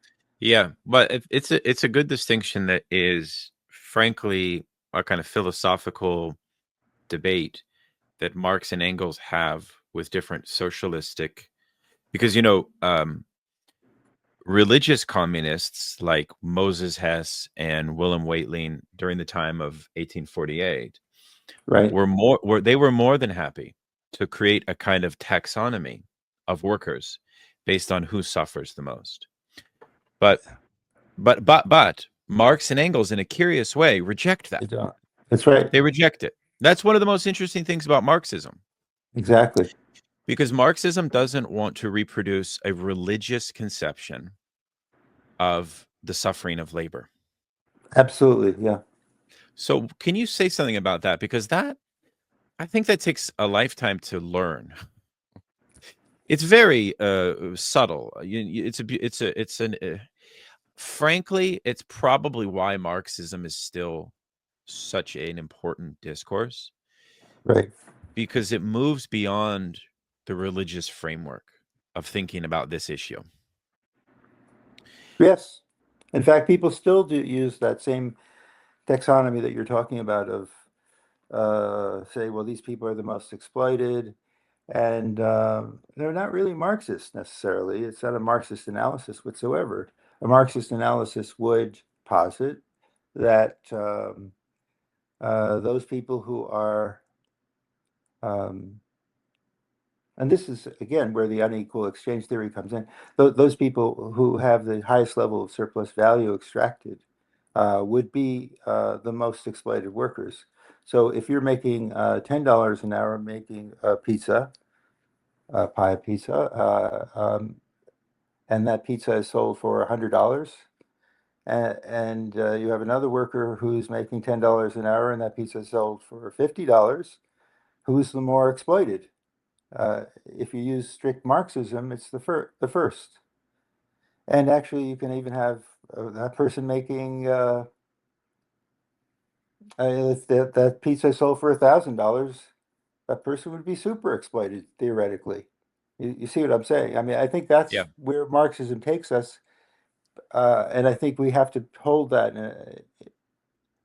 Yeah, but it's a good distinction that is frankly a kind of philosophical debate that Marx and Engels have with different socialistic, because religious communists like Moses Hess and Willem Weitling during the time of 1848 Right. they were more than happy to create a kind of taxonomy of workers based on who suffers the most. But but Marx and Engels in a curious way reject that. They don't. That's right. They reject it. That's one of the most interesting things about Marxism, Exactly. because Marxism doesn't want to reproduce a religious conception of the suffering of labor. Absolutely. Yeah. So, can you say something about that? Because that, I think that takes a lifetime to learn. It's very subtle. It's an frankly, it's probably why Marxism is still such an important discourse, Right. because it moves beyond the religious framework of thinking about this issue. Yes. In fact, people still do use that same taxonomy that you're talking about of say, well, these people are the most exploited, and they're not really Marxist necessarily. It's not a Marxist analysis whatsoever. A Marxist analysis would posit that those people who are, um, and this is again where the unequal exchange theory comes in, those people who have the highest level of surplus value extracted would be the most exploited workers. So if you're making $10 an hour making a pizza, a pie of pizza, and that pizza is sold for $100, and you have another worker who's making $10 an hour, and that pizza is sold for $50, who's the more exploited? If you use strict Marxism, it's the first. And actually, you can even have that person making if that pizza sold for $1,000, that person would be super exploited theoretically. You see what I'm saying? I mean, I think Yeah. that's where Marxism takes us, and I think we have to hold that.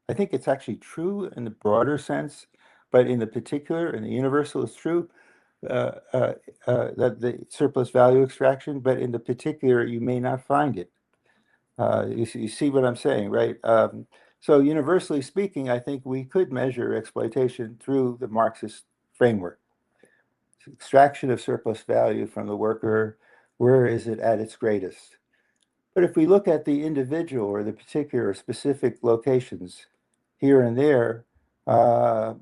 I think it's actually true in the broader sense, but in the particular, in the universal, it's true uh, uh, that the surplus value extraction, but in the particular, you may not find it. You see what I'm saying, right? So universally speaking, I think we could measure exploitation through the Marxist framework. Extraction of surplus value from the worker, where is it at its greatest? But if we look at the individual or the particular specific locations here and there, uh,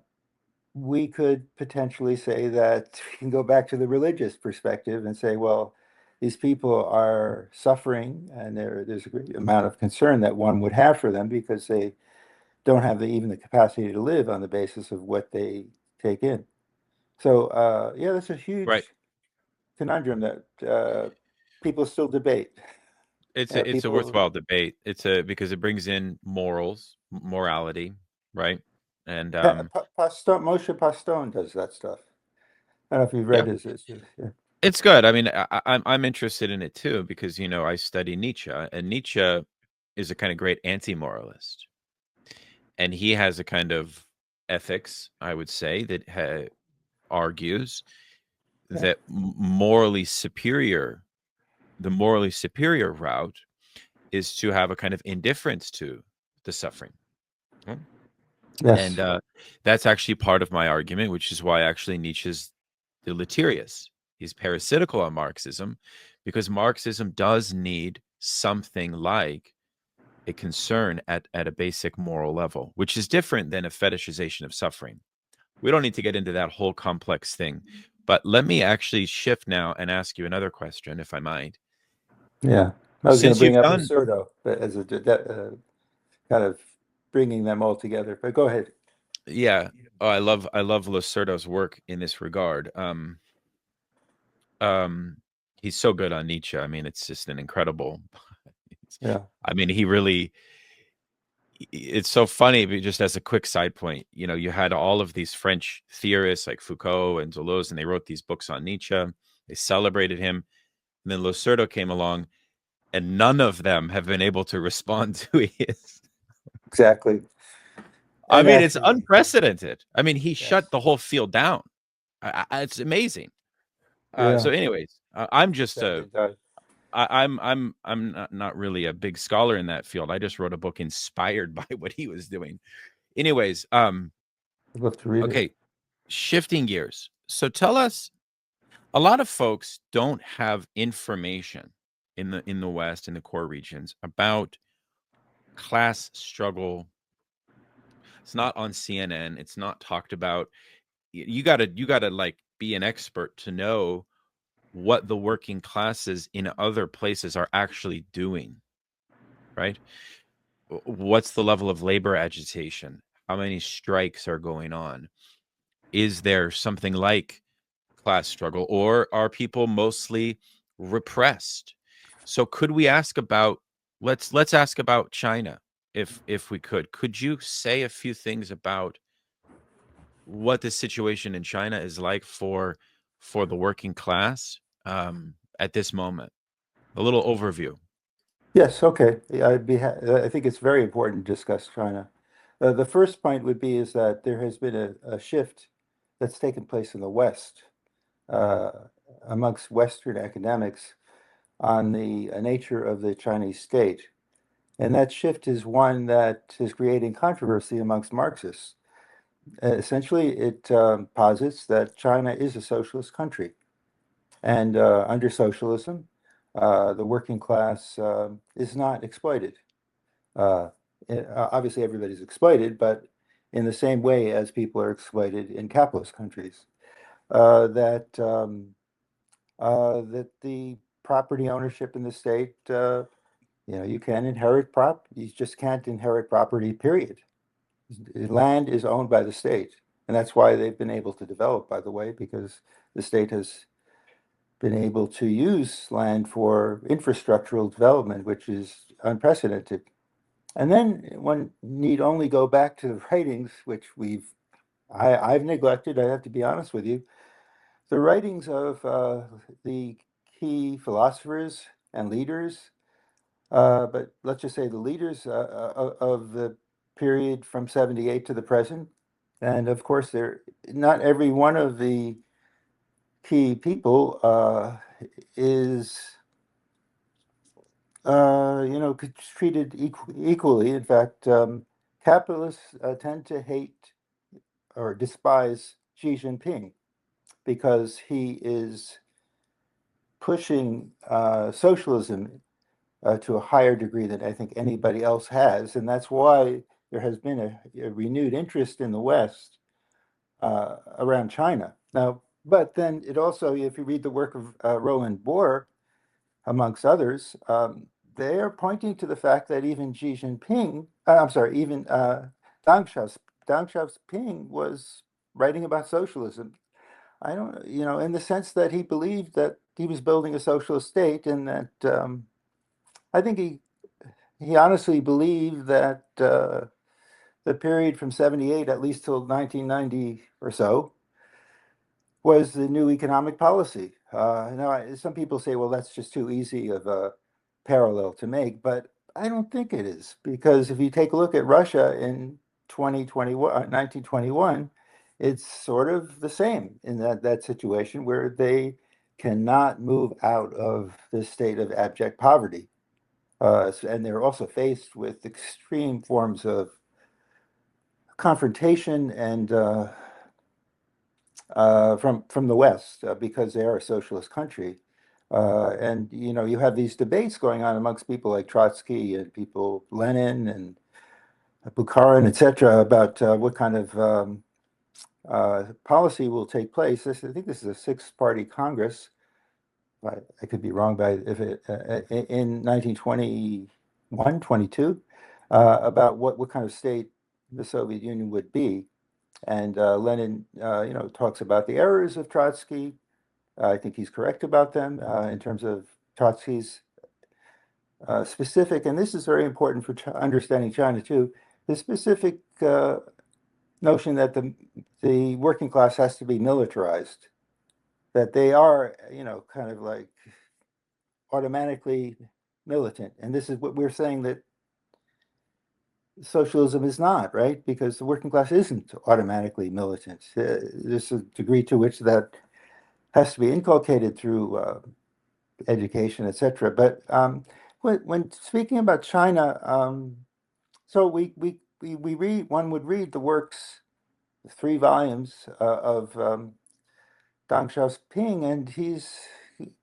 we could potentially say that we can go back to the religious perspective and say, well, these people are suffering, and there's a great amount of concern that one would have for them because they don't have even the capacity to live on the basis of what they take in. So, yeah, that's a Right. huge conundrum that people still debate. It's a People, worthwhile debate. It's a because it brings in morality, right? And Moshe Paston does that stuff. I don't know if you've yeah, read his yeah. it's good. I mean, I'm interested in it too because I study Nietzsche, and Nietzsche is a kind of great anti-moralist, and he has a kind of ethics, I would say, that argues Yeah. that morally superior, the morally superior route is to have a kind of indifference to the suffering. Mm. And Yes. that's actually part of my argument, which is why actually Nietzsche's deleterious. He's parasitical on Marxism because Marxism does need something like a concern at a basic moral level, which is different than a fetishization of suffering. We don't need to get into that whole complex thing. But let me actually shift now and ask you another question, if I might. Yeah. I was going to Since bring you've up done, Lucerdo as a kind of bringing them all together, but go ahead. yeah, oh, I love Lacerdo's work in this regard. Um, he's so good on Nietzsche. I mean, it's just an incredible. Yeah. I mean, he really. It's so funny, but just as a quick side point, you had all of these French theorists like Foucault and Deleuze, and they wrote these books on Nietzsche. They celebrated him, and then Lacerdo came along, and none of them have been able to respond to his. Exactly. I And mean, it's actually, unprecedented. I mean, he shut yes. the whole field down. It's amazing. So, Yeah. anyways, I'm just Sadly done. I'm not really a big scholar in that field. I just wrote a book inspired by what he was doing. Anyways, I'd love to read it. okay, shifting gears. So tell us, a lot of folks don't have information in the West, in the core regions, about class struggle. It's not on CNN. It's not talked about. You gotta like be an expert to know what the working classes in other places are actually doing, right? What's the level of labor agitation? How many strikes are going on? Is there something like class struggle, or are people mostly repressed? So could we ask about, let's ask about China, if we could you say a few things about what the situation in China is like for the working class at this moment? A little overview. Yes. Okay. Yeah, I think it's very important to discuss China. The first point would be is that there has been a shift that's taken place in the West uh, amongst Western academics on the nature of the Chinese state. And that shift is one that is creating controversy amongst Marxists. Essentially, it posits that China is a socialist country. And under socialism, the working class is not exploited. Uh, Obviously, everybody's exploited, but in the same way as people are exploited in capitalist countries. That the property ownership in the state, you can inherit you just can't inherit property, period. Land is owned by the state. And that's why they've been able to develop, by the way, because the state has been able to use land for infrastructural development, which is unprecedented. And then one need only go back to the writings, which I've neglected, I have to be honest with you, the writings of the key philosophers and leaders, but let's just say the leaders of the period from 78 to the present. And of course, not every one of the key people is treated equally. In fact, capitalists tend to hate or despise Xi Jinping because he is pushing socialism to a higher degree than I think anybody else has. And that's why there has been a renewed interest in the West around China. Now, but then it also, if you read the work of Roland Bohr, amongst others, they are pointing to the fact that even Xi Jinping, I'm sorry, even Deng Xiaoping was writing about socialism. I don't, in the sense that he believed that he was building a socialist state, and that I think he honestly believed that the period from 78 at least till 1990 or so was the new economic policy. Some people say, well, that's just too easy of a parallel to make, but I don't think it is, because if you take a look at Russia in 1921, it's sort of the same in that situation where they cannot move out of this state of abject poverty. And they're also faced with extreme forms of confrontation and from the West because they are a socialist country. And you have these debates going on amongst people like Trotsky and people Lenin and Bukharin, etc., about what kind of policy will take place. I think this is a six-party Congress. I could be wrong by if it in 1921, 22, about what kind of state the Soviet Union would be. And Lenin, talks about the errors of Trotsky. I think he's correct about them in terms of Trotsky's specific, and this is very important for understanding China too, the specific notion that the working class has to be militarized, that they are, kind of like automatically militant. And this is what we're saying that socialism is not, right? Because the working class isn't automatically militant. There's a degree to which that has to be inculcated through education, etc. But when speaking about China, so we read, one would read the works, 3 volumes of Deng Xiaoping, and he's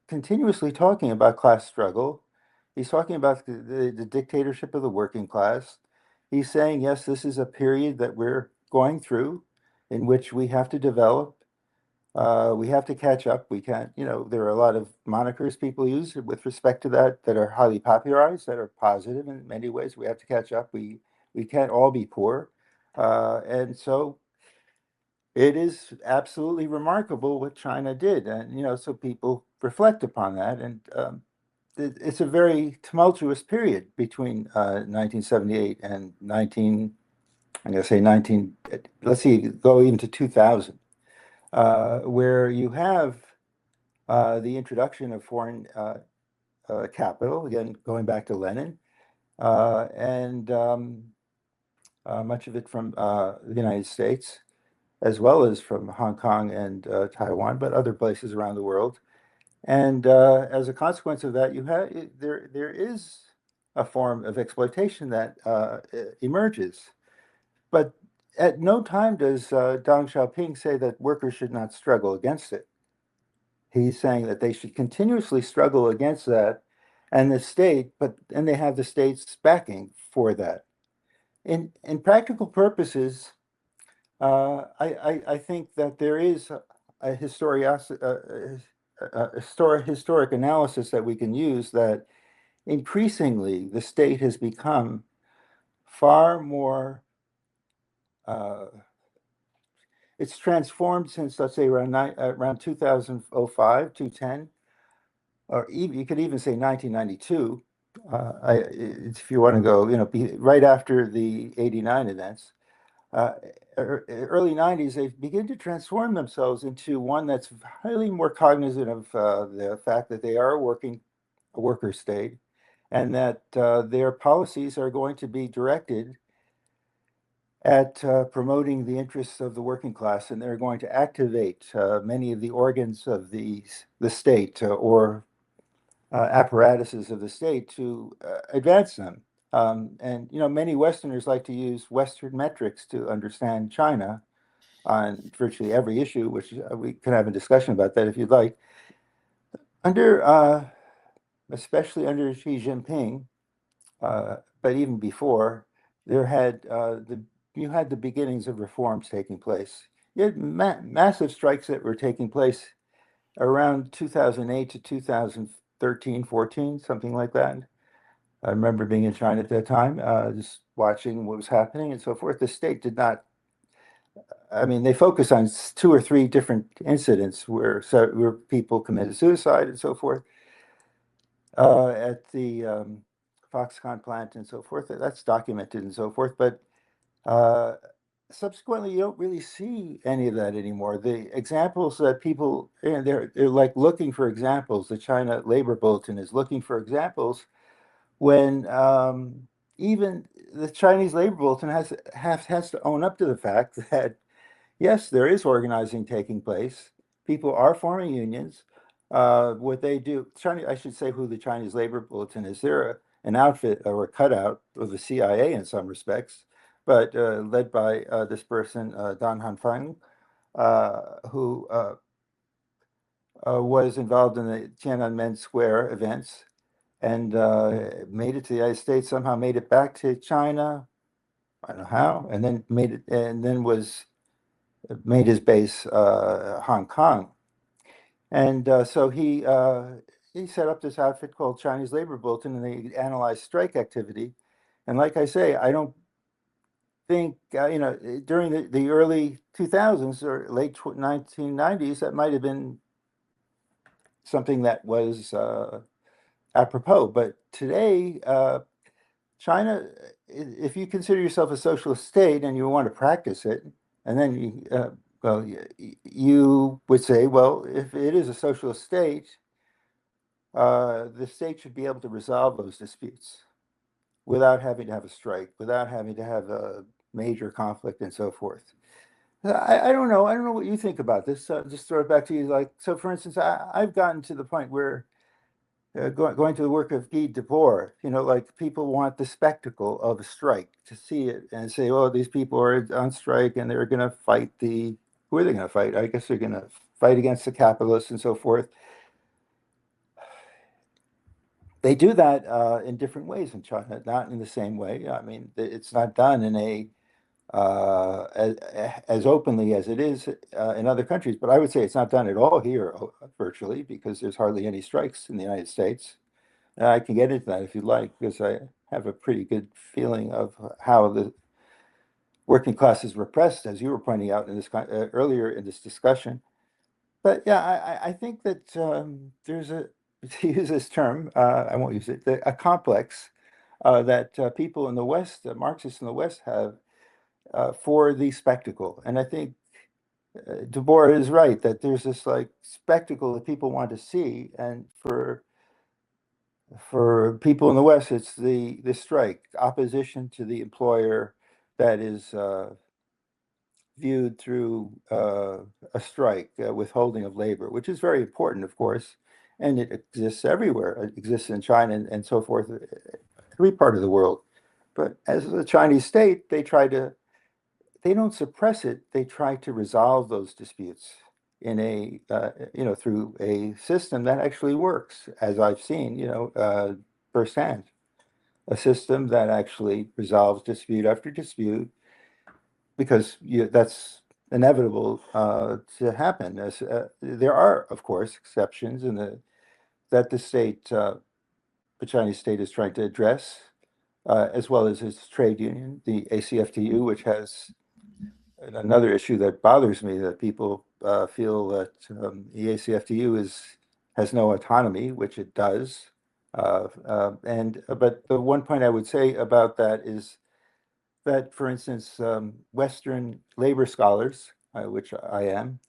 continuously talking about class struggle. He's talking about the dictatorship of the working class. He's saying, yes, this is a period that we're going through in which we have to develop. We have to catch up. We can't, there are a lot of monikers people use with respect to that are highly popularized, that are positive in many ways. We have to catch up. We can't all be poor. And so it is absolutely remarkable what China did. And, so people reflect upon that. And it's a very tumultuous period between 1978 and I'm going to say 19, let's see, go into 2000, where you have the introduction of foreign capital, again, going back to Lenin, and much of it from the United States, as well as from Hong Kong and Taiwan, but other places around the world. And as a consequence of that, there is a form of exploitation that emerges. But at no time does Deng Xiaoping say that workers should not struggle against it. He's saying that they should continuously struggle against that, and the state, and they have the state's backing for that. In practical purposes, I think that there is a historic analysis that we can use, that increasingly the state has become far more, it's transformed since, let's say, around 2005, 2010, or even, you could even say 1992, if you want to go, right after the 89 events. Early 90s, they begin to transform themselves into one that's highly more cognizant of the fact that they are a worker state, and that their policies are going to be directed at promoting the interests of the working class, and they're going to activate many of the organs of the state or apparatuses of the state to advance them. And many Westerners like to use Western metrics to understand China on virtually every issue, which we can have a discussion about that if you'd like. Especially under Xi Jinping, but even before, you had the beginnings of reforms taking place. You had massive strikes that were taking place around 2008 to 2013, 14, something like that. I remember being in China at that time, just watching what was happening and so forth. The state did not, I mean, they focused on 2 or 3 different incidents where people committed suicide and so forth at the Foxconn plant and so forth. That's documented and so forth. But uh, subsequently, you don't really see any of that anymore. The examples that people, and they're like looking for examples. The China Labor Bulletin is looking for examples when even the Chinese Labor Bulletin has to own up to the fact that yes, there is organizing taking place. People are forming unions. What they do, China, I should say who the Chinese Labor Bulletin is. An outfit or a cutout of the CIA in some respects, but led by this person, Dan Hanfang, who was involved in the Tiananmen Square events and made it to the United States, somehow made it back to China. I don't know how, and then was made his base Hong Kong. And so he set up this outfit called Chinese Labor Bulletin, and they analyzed strike activity. And like I say, I don't think during the early 2000s or late 1990s, that might have been something that was apropos. But today, China, if you consider yourself a socialist state and you want to practice it, and then you would say, well, if it is a socialist state, the state should be able to resolve those disputes without having to have a strike, without having to have a major conflict and so forth. I don't know. I don't know what you think about this. Just throw it back to you. Like, so for instance, I've gotten to the point where going to the work of Guy Debord, like people want the spectacle of a strike to see it and say, oh, these people are on strike and they're going to fight who are they going to fight? I guess they're going to fight against the capitalists and so forth. They do that in different ways in China, not in the same way. I mean, it's not done in as, as openly as it is in other countries, but I would say it's not done at all here, virtually, because there's hardly any strikes in the United States. I can get into that if you'd like, because I have a pretty good feeling of how the working class is repressed, as you were pointing out in this earlier in this discussion. But yeah, I think that there's to use this term, I won't use it, a complex that people in the West, Marxists in the West, have for the spectacle. And I think Debord is right that there's this like spectacle that people want to see, and for people in the West, it's the strike, opposition to the employer that is viewed through a strike, withholding of labor, which is very important, of course, and it exists everywhere. It exists in China and so forth, every part of the world. But as a Chinese state, they don't suppress it. They try to resolve those disputes in through a system that actually works, as I've seen, firsthand, a system that actually resolves dispute after dispute because that's inevitable to happen. There are, of course, exceptions that the Chinese state is trying to address, as well as its trade union, the ACFTU, which has another issue that bothers me, that people feel that the ACFTU has no autonomy, which it does. But the one point I would say about that is that, for instance, Western labor scholars, which I am,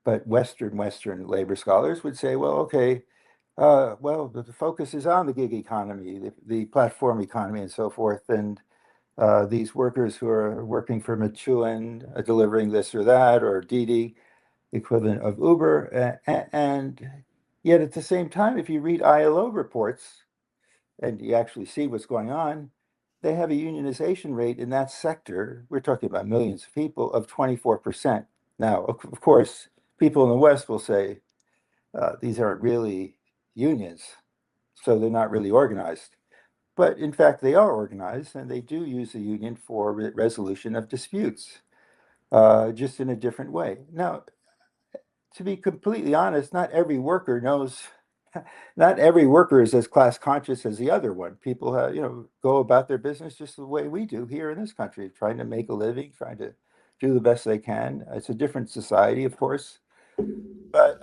but Western labor scholars would say, well, okay, well, the focus is on the gig economy, the platform economy, and so forth, and these workers who are working for Methuen, delivering this or that, or Didi, equivalent of Uber, and yet at the same time, if you read ILO reports and you actually see what's going on, they have a unionization rate in that sector. We're talking about millions of people of 24%. Now, of course, people in the West will say these aren't really unions, so they're not really organized. But in fact, they are organized and they do use the union for resolution of disputes, just in a different way. Now, to be completely honest, not every worker knows, not every worker is as class conscious as the other one. People have, go about their business just the way we do here in this country, trying to make a living, trying to do the best they can. It's a different society, of course, but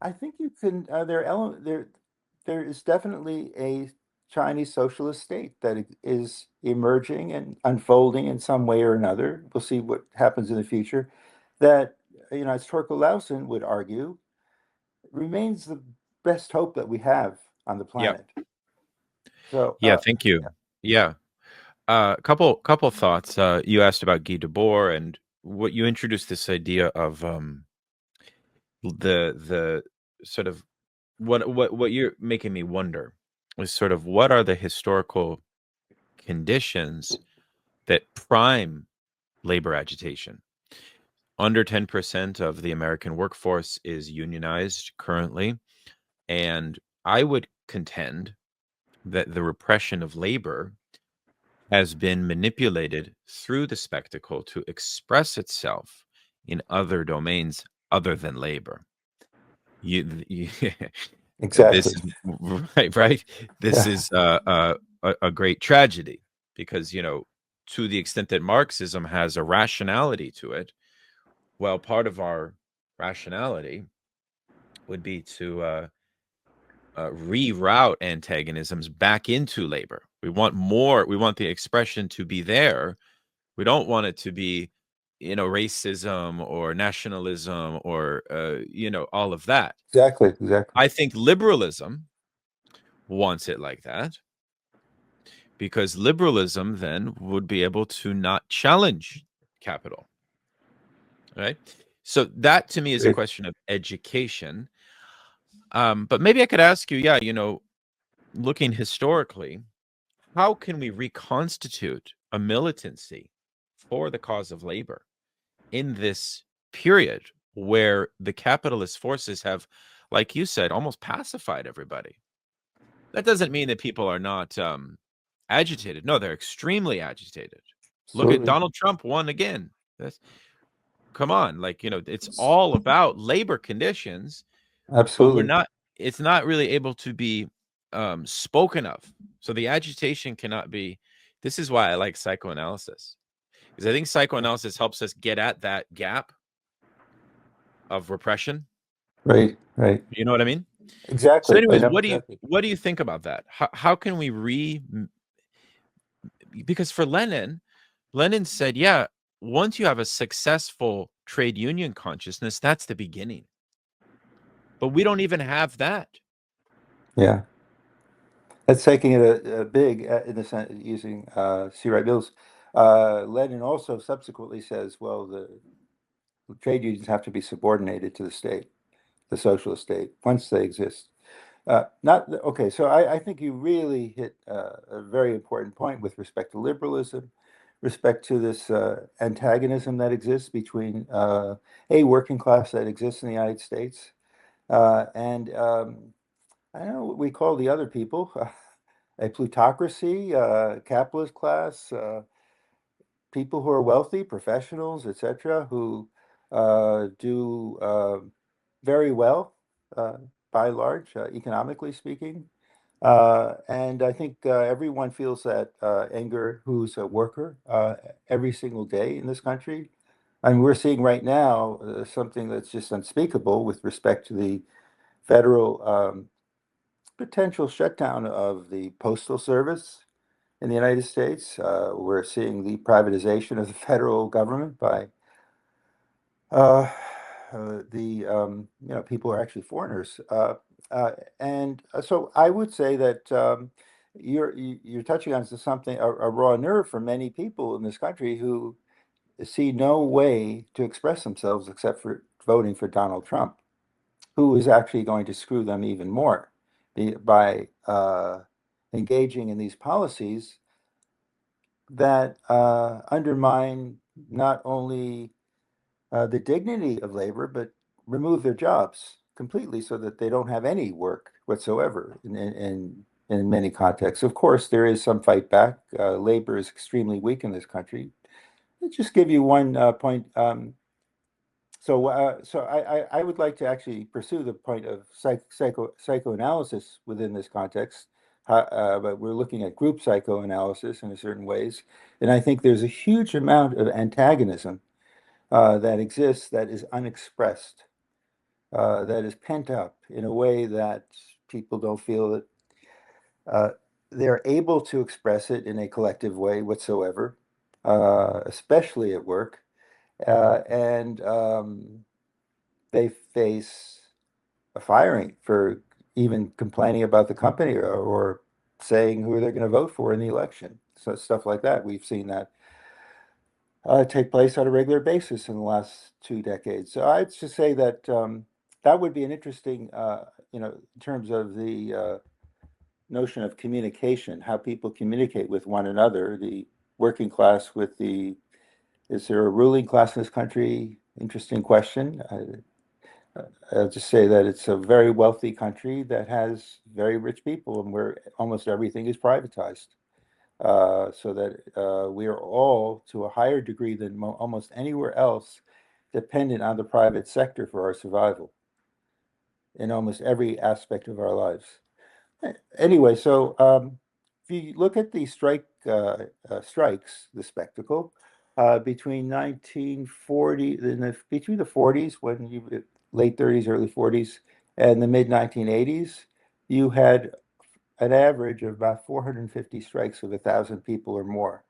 I think you can. There is definitely a Chinese socialist state that is emerging and unfolding in some way or another. We'll see what happens in the future. That as Torkel Lawson would argue, remains the best hope that we have on the Yeah. planet. So, Yeah. Thank you. Yeah. Couple thoughts. You asked about Guy Debord, and what you introduced this idea of the sort of what you're making me wonder is sort of what are the historical conditions that prime labor agitation. Under 10% of the American workforce is unionized currently, and I would contend that the repression of labor has been manipulated through the spectacle to express itself in other domains other than labor. You this Exactly. is right. This Yeah, is a great tragedy because to the extent that Marxism has a rationality to it, well, part of our rationality would be to reroute antagonisms back into labor. We want more. We want the expression to be there. We don't want it to be, racism or nationalism or, all of that. exactly, exactly. I think liberalism wants it like that because liberalism then would be able to not challenge capital, right? So that to me is a Great. question of education. But maybe I could ask you, yeah, looking historically, how can we reconstitute a militancy for the cause of labor in this period where the capitalist forces have, like you said, almost pacified everybody? That doesn't mean that people are not agitated. No, they're extremely agitated. Look at Absolutely. Donald Trump won again. That's, come on, like, it's all about labor conditions, but Absolutely. it's not really able to be spoken of. So the agitation cannot be. This is why I like psychoanalysis, because I think psychoanalysis helps us get at that gap of repression. Right, right. You know what I mean? So, Exactly. I anyways, know exactly. what do you think about that? How can we because for Lenin said, yeah, once you have a successful trade union consciousness, that's the beginning. But we don't even have that. Yeah. That's taking it a big in the sense using C. Wright Mills. Lenin also subsequently says, well, the trade unions have to be subordinated to the state, the socialist state, once they exist. Not okay. So I think you really hit a very important point with respect to liberalism, respect to this antagonism that exists between a working class that exists in the United States and I don't know what we call the other people, a plutocracy, capitalist class, people who are wealthy, professionals, etc., who do very well uh, by and large, economically speaking. And I think everyone feels that anger who's a worker every single day in this country. And we're seeing right now something that's just unspeakable with respect to the federal potential shutdown of the postal service in the United States. We're seeing the privatization of the federal government by uh, the people who are actually foreigners. And so I would say that you're touching on something a raw nerve for many people in this country who see no way to express themselves except for voting for Donald Trump, who is actually going to screw them even more by engaging in these policies that undermine not only the dignity of labor, but remove their jobs completely so that they don't have any work whatsoever in many contexts. Of course, there is some fight back. Labor is extremely weak in this country. I'll just give you one point. So I would like to actually pursue the point of psychoanalysis within this context, but we're looking at group psychoanalysis in a certain ways, and I think there's a huge amount of antagonism that exists that is unexpressed, that is pent up in a way that people don't feel that uh, they're able to express it in a collective way whatsoever, especially at work, and they face a firing for even complaining about the company or saying who they're going to vote for in the election. So stuff like that. We've seen that take place on a regular basis in the last 2 decades. So I'd just say that that would be an interesting, in terms of the notion of communication, how people communicate with one another, the working class with the, is there a ruling class in this country? Interesting question. I'll just say that it's a very wealthy country that has very rich people and where almost everything is privatized. So that we are all, to a higher degree than almost anywhere else, dependent on the private sector for our survival in almost every aspect of our lives. Anyway, so if you look at the strikes, the spectacle, between 1940, between the 40s, late 30s, early 40s, and the mid 1980s, you had an average of about 450 strikes of 1,000 people or more.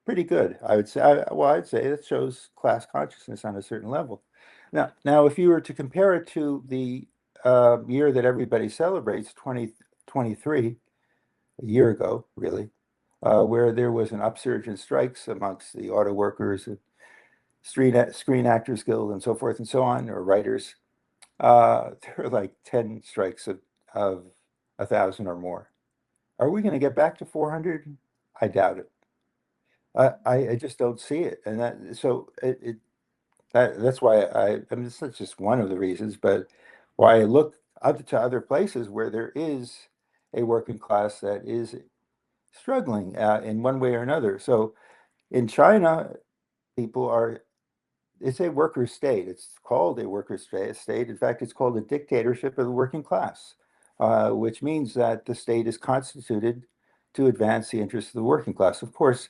Pretty good, I would say. Well, I'd say that shows class consciousness on a certain level. Now, if you were to compare it to the year that everybody celebrates, 2023, a year ago, really, where there was an upsurge in strikes amongst the auto workers, and Screen Actors Guild, and so forth and so on, or writers, there were like 10 strikes of 1,000 or more. Are we going to get back to 400? I doubt it. I just don't see it, and that's why I mean, it's not just one of the reasons, but why I look to other places where there is a working class that is struggling in one way or another. So in China, people are, it's a worker state. It's called a worker state. In fact, it's called a dictatorship of the working class, which means that the state is constituted to advance the interests of the working class. Of course,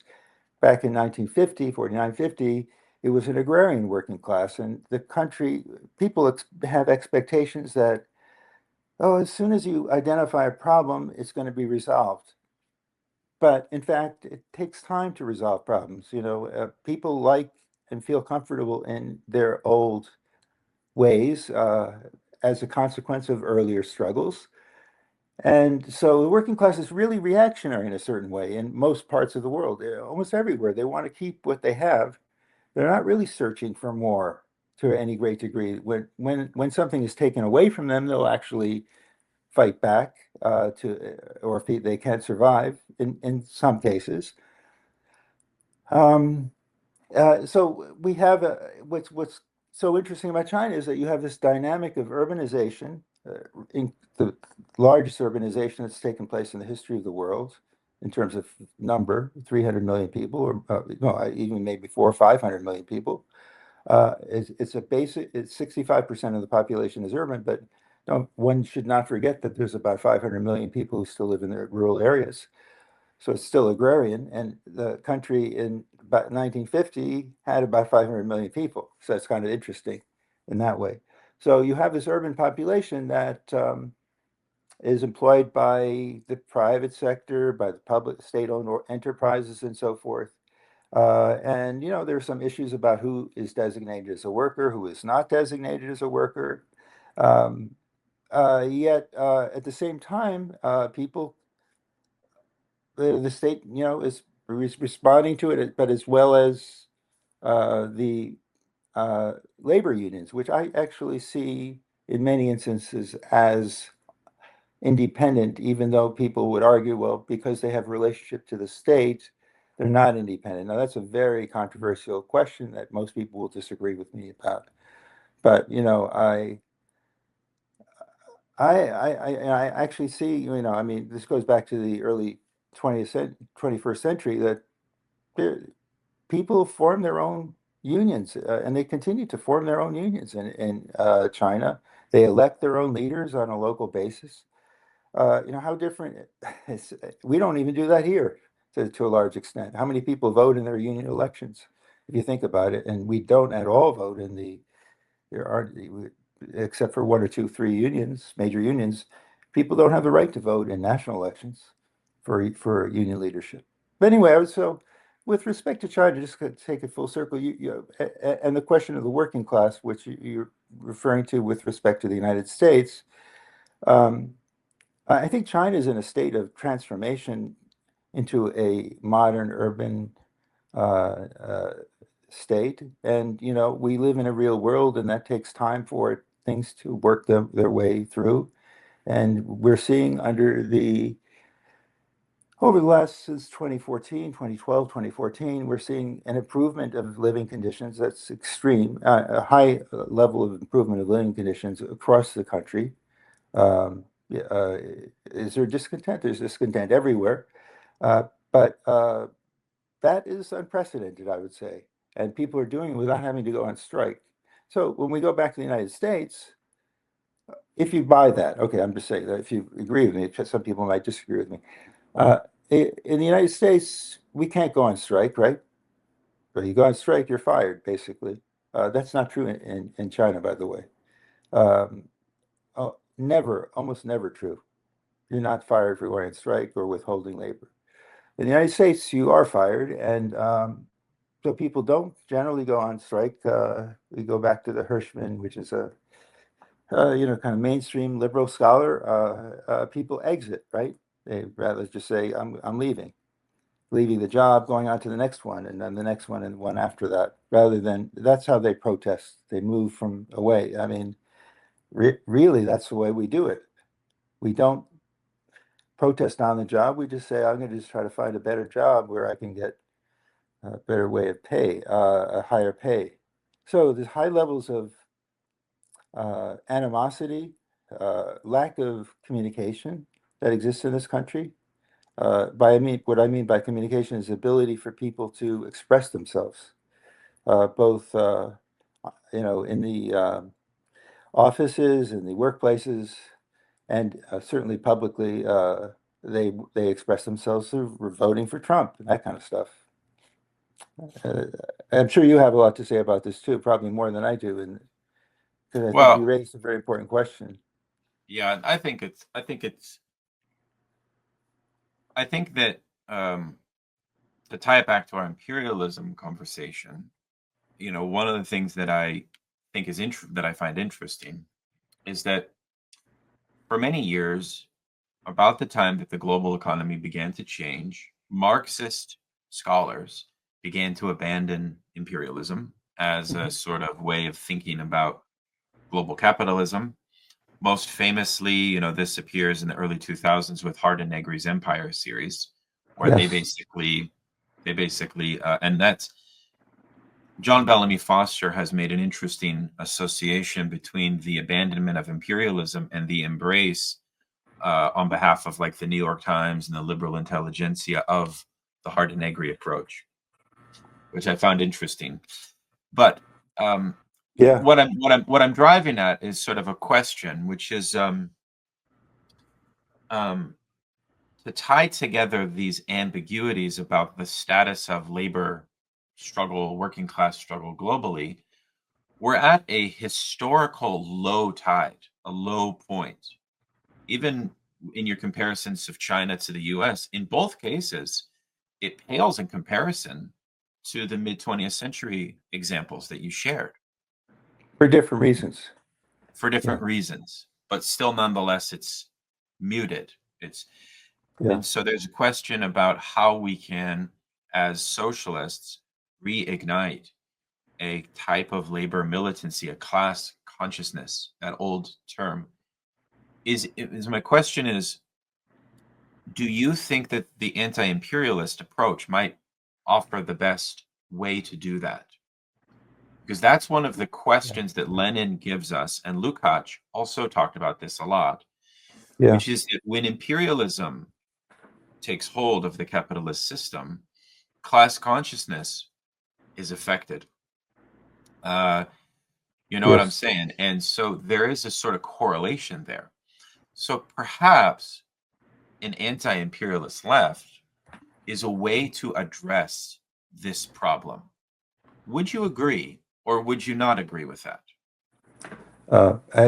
back in 1950, 49, 50, it was an agrarian working class, and the country, people have expectations that, oh, as soon as you identify a problem, it's going to be resolved. But in fact, it takes time to resolve problems. People like and feel comfortable in their old ways as a consequence of earlier struggles. And so the working class is really reactionary in a certain way in most parts of the world, almost everywhere. They want to keep what they have. They're not really searching for more to any great degree. When something is taken away from them, they'll actually fight back or if they can't survive in some cases. Um, so we have what's so interesting about China is that you have this dynamic of urbanization, in the largest urbanization that's taken place in the history of the world in terms of number, 300 million people, or no, even maybe 4 or 500 million people. It's 65% of the population is urban, but no, one should not forget that there's about 500 million people who still live in the rural areas. So it's still agrarian, and the country in about 1950 had about 500 million people. So it's kind of interesting in that way. So you have this urban population that is employed by the private sector, by the public, state-owned enterprises, and so forth. And there are some issues about who is designated as a worker, who is not designated as a worker. Um, Yet at the same time, people the state, is responding to it, but as well as the labor unions, which I actually see in many instances as independent, even though people would argue, well, because they have a relationship to the state, they're not independent. Now, that's a very controversial question that most people will disagree with me about. But, I actually see, I mean, this goes back to the early 21st century that there, people form their own unions, and they continue to form their own unions in China. They elect their own leaders on a local basis. How different we don't even do that here to a large extent. How many people vote in their union elections, if you think about it? And we don't at all vote in there are, except for one or two, three unions, major unions, people don't have the right to vote in national elections for union leadership. But anyway, so with respect to China, just to take it full circle, and the question of the working class, which you're referring to with respect to the United States, um, I think China is in a state of transformation into a modern urban state. And, we live in a real world, and that takes time for things to work their way through. And we're seeing over the last, since 2014, 2012, 2014, we're seeing an improvement of living conditions that's extreme, a high level of improvement of living conditions across the country. Yeah, is there discontent? There's discontent everywhere. But that is unprecedented, I would say. And people are doing it without having to go on strike. So when we go back to the United States, if you buy that, okay, I'm just saying that if you agree with me, some people might disagree with me. Uh, in the United States, we can't go on strike, right? But you go on strike, you're fired, basically. That's not true in China, by the way. Um, never, almost never true. You're not fired for going on strike or withholding labor. In the United States, you are fired, and so people don't generally go on strike. We go back to the Hirschman, which is a kind of mainstream liberal scholar. People exit, right? They rather just say, I'm leaving the job, going on to the next one, and then the next one, and one after that. Rather than that's how they protest. They move from away. I mean, really, that's the way we do it. We don't protest on the job. We just say, I'm going to just try to find a better job where I can get a better way of pay, a higher pay. So there's high levels of animosity, lack of communication that exists in this country. What I mean by communication is the ability for people to express themselves, both in the offices, in the workplaces, and certainly publicly. They express themselves through voting for Trump and that kind of stuff. Uh, I'm sure you have a lot to say about this too, probably more than I do, and because I think you Well, raised a very important question. yeah, I think that to tie it back to our imperialism conversation, one of the things that I think that I find interesting is that for many years, about the time that the global economy began to change, Marxist scholars began to abandon imperialism as a Mhm. sort of way of thinking about global capitalism. Most famously, this appears in the early 2000s with Hart and Negri's Empire series, where Yes. they basically, and that's John Bellamy Foster has made an interesting association between the abandonment of imperialism and the embrace on behalf of like the New York Times and the liberal intelligentsia of the Hart and Negri approach, which I found interesting. But um, Yeah. what I'm driving at is sort of a question, which is um, to tie together these ambiguities about the status of labor struggle, working class struggle globally. We're at a historical low tide, a low point. Even in your comparisons of China to the US, in both cases, it pales in comparison to the mid 20th century examples that you shared For different reasons. for Yeah. different reasons, but still nonetheless it's muted. It's Yeah. And so there's a question about how we can, as socialists, reignite a type of labor militancy, a class consciousness, that old term. Is my question is, do you think that the anti-imperialist approach might offer the best way to do that? Because that's one of the Yeah. questions that Lenin gives us, and Lukács also talked about this a lot, Yeah. which is that when imperialism takes hold of the capitalist system, class consciousness is affected. Uh, you know what I'm Yes. saying? And so there is a sort of correlation there. So perhaps an anti imperialist left is a way to address this problem. Would you agree or would you not agree with that?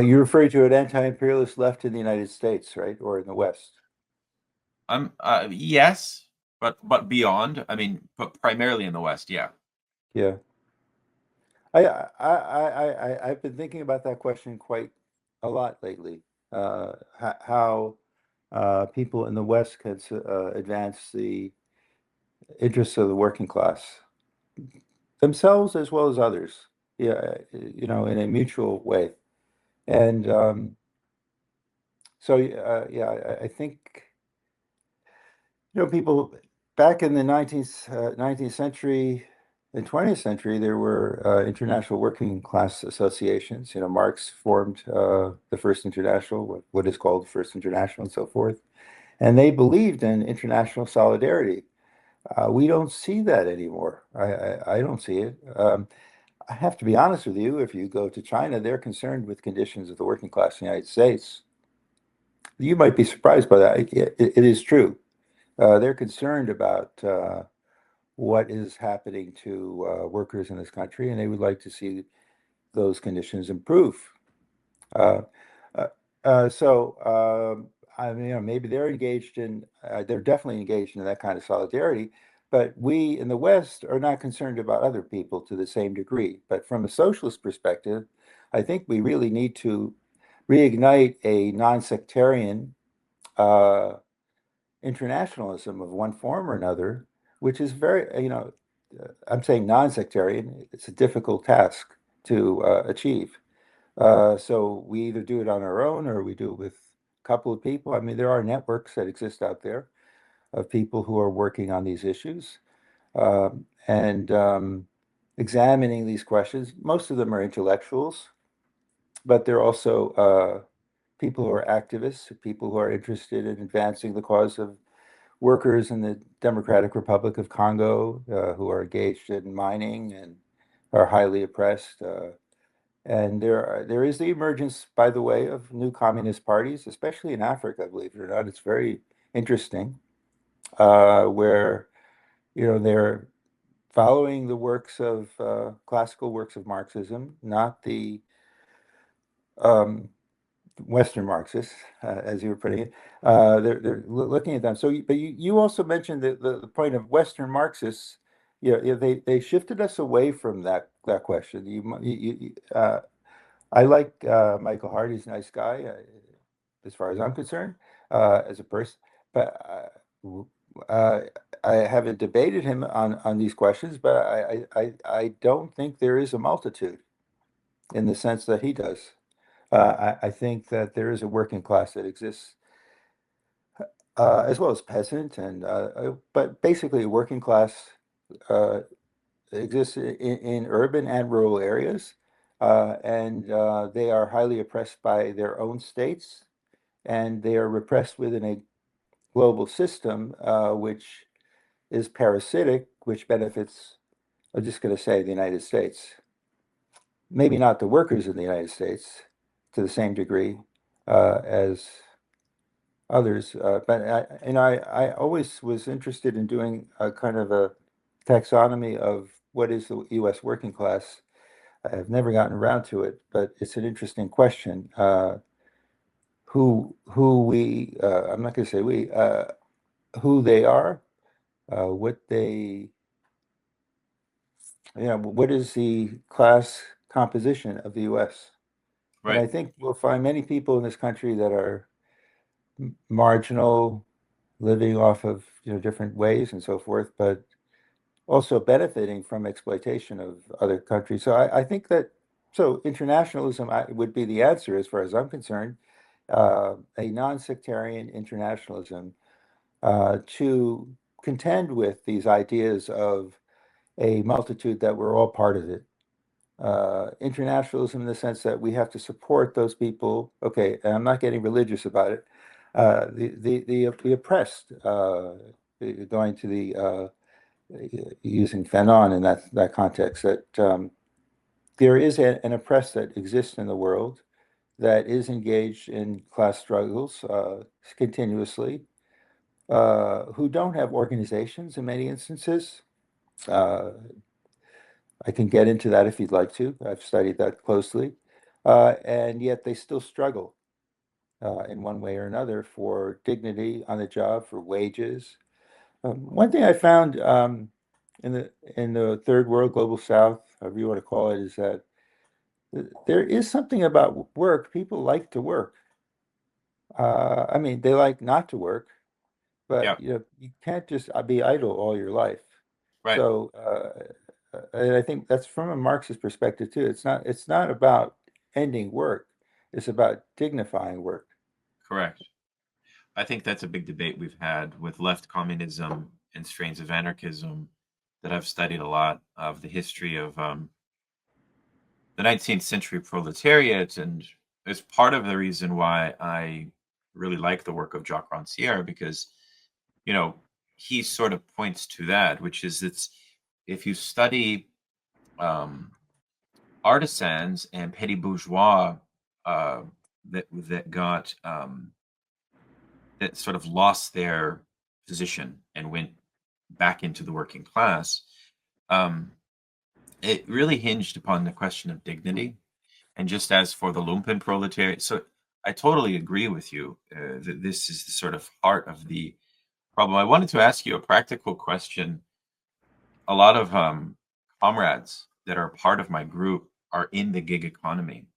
You refer to an anti-imperialist left in the United States, right, or in the West? Yes, but beyond. I mean, but primarily in the West. Yeah. Yeah. I've been thinking about that question quite a lot lately. How people in the West can advance the interests of the working class. themselves as well as others, yeah, in a mutual way. And so, yeah, I think, people back in the 19th century and 20th century, there were international working class associations. Marx formed the First International, what is called the First International and so forth. And they believed in international solidarity. We don't see that anymore. I don't see it. I have to be honest with you, if you go to China, they're concerned with conditions of the working class in the United States. You might be surprised by that. It is true. They're concerned about what is happening to workers in this country, and they would like to see those conditions improve. Uh, uh, I mean, maybe they're definitely engaged in that kind of solidarity, but we in the West are not concerned about other people to the same degree. But from a socialist perspective, I think we really need to reignite a non-sectarian uh, internationalism of one form or another, which is I'm saying non-sectarian. It's a difficult task to achieve. So we either do it on our own or we do it with a couple of people. I mean, there are networks that exist out there of people who are working on these issues and examining these questions. Most of them are intellectuals, but they're also people who are activists, people who are interested in advancing the cause of workers in the Democratic Republic of Congo, who are engaged in mining and are highly oppressed. And there is the emergence, by the way, of new communist parties, especially in Africa, believe it or not. It's very interesting, where they're following the works of classical works of Marxism, not the um, Western Marxists, as you were putting it. They're looking at them. So, but you also mentioned the point of Western Marxists. Yeah, they shifted us away from that question. I like Michael Hart. He's a nice guy, as far as I'm concerned, as a person. But uh, I haven't debated him on these questions, but I don't think there is a multitude in the sense that he does. I think that there is a working class that exists, as well as peasant, but basically a working class uh, exists in urban and rural areas, and they are highly oppressed by their own states, and they are repressed within a global system, which is parasitic, which benefits, I'm just going to say, the United States. Maybe not the workers in the United States to the same degree as others, but I always was interested in doing a kind of a taxonomy of what is the U.S. working class. I've never gotten around to it, but it's an interesting question. I'm not going to say we, who they are, what they, what is the class composition of the U.S. And Right. I think we'll find many people in this country that are marginal, living off of different ways and so forth, but also benefiting from exploitation of other countries. So I think that internationalism would be the answer as far as I'm concerned, a non-sectarian internationalism to contend with these ideas of a multitude that we're all part of it. Internationalism in the sense that we have to support those people. Okay, and I'm not getting religious about it. The oppressed, going to the using Fanon in that context, that there is an oppressed that exists in the world that is engaged in class struggles continuously, who don't have organizations in many instances. Uh, I can get into that if you'd like to. I've studied that closely. And yet they still struggle in one way or another for dignity on the job, for wages. One thing I found in the third world, global south, however you want to call it, is that there is something about work. People like to work. I mean, they like not to work, but Yeah. you can't just be idle all your life. Right. So and I think that's from a Marxist perspective too. It's not about ending work. It's about dignifying work. Correct. I think that's a big debate we've had with left communism and strains of anarchism that I've studied a lot of the history of the 19th century proletariat. And it's part of the reason why I really like the work of Jacques Rancière, because, you know, he sort of points to that, which is it's if you study artisans and petty bourgeois that got that sort of lost their position and went back into the working class, um, it really hinged upon the question of dignity. And just as for the lumpen proletariat, so I totally agree with you that this is the sort of heart of the problem. I wanted to ask you a practical question. A lot of comrades that are part of my group are in the gig economy.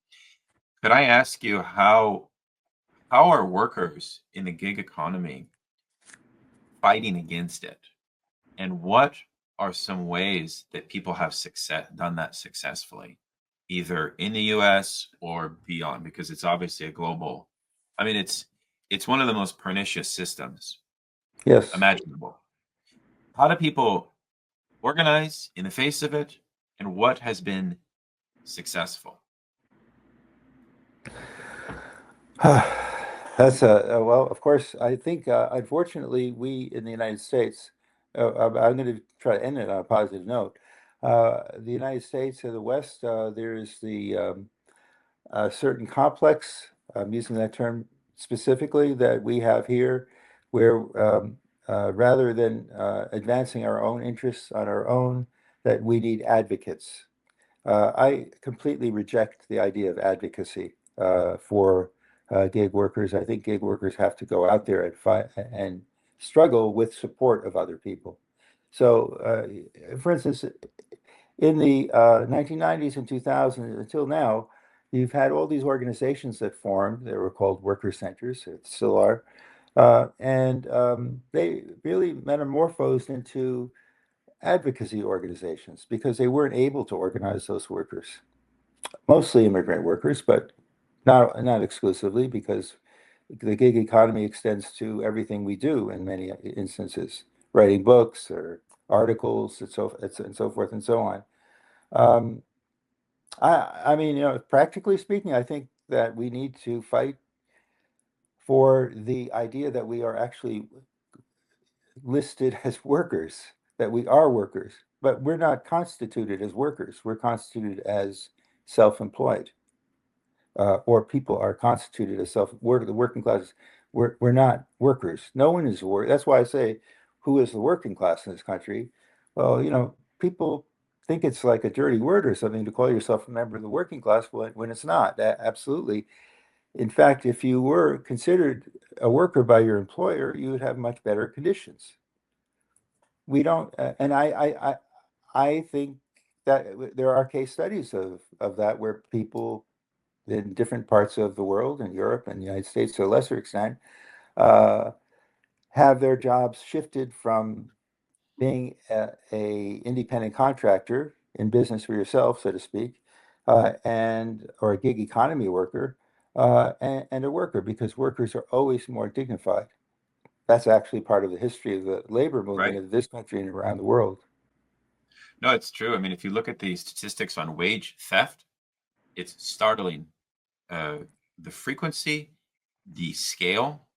Could I ask you how are workers in the gig economy fighting against it? And what are some ways that people have done that successfully, either in the US or beyond? Because it's obviously a global, I mean, it's one of the most pernicious systems Yes. imaginable. How do people organize in the face of it, and what has been successful? That's well, of course, I think unfortunately we in the United States, I'm going to try to end it on a positive note. The United States or the West, there is the certain complex, I'm using that term specifically, that we have here, where rather than advancing our own interests on our own, that we need advocates. I completely reject the idea of advocacy for gig workers. I think gig workers have to go out there and fight and struggle with support of other people. So, for instance, in the 1990s and 2000s until now, you've had all these organizations that formed. They were called worker centers, it still are, and they really metamorphosed into advocacy organizations because they weren't able to organize those workers, mostly immigrant workers, but not exclusively, because the gig economy extends to everything we do in many instances, writing books or articles and so forth and so on. Um, I mean, practically speaking, I think that we need to fight for the idea that we are actually listed as workers, that we are workers, but we're not constituted as workers. We're constituted as self-employed, or people are constituted as the working class. We're not workers. No one is work. That's why I say, who is the working class in this country? Well, people think it's like a dirty word or something to call yourself a member of the working class when it's not. Absolutely. In fact, if you were considered a worker by your employer, you would have much better conditions. We don't, and I think that there are case studies of that where people in different parts of the world, in Europe and the United States to a lesser extent, uh, have their jobs shifted from being a independent contractor in business for yourself, so to speak, and or a gig economy worker, and a worker, because workers are always more dignified. That's actually part of the history of the labor movement Right. of this country and around the world. No, it's true. I mean, if you look at the statistics on wage theft, it's startling. Uh, the frequency, the scale,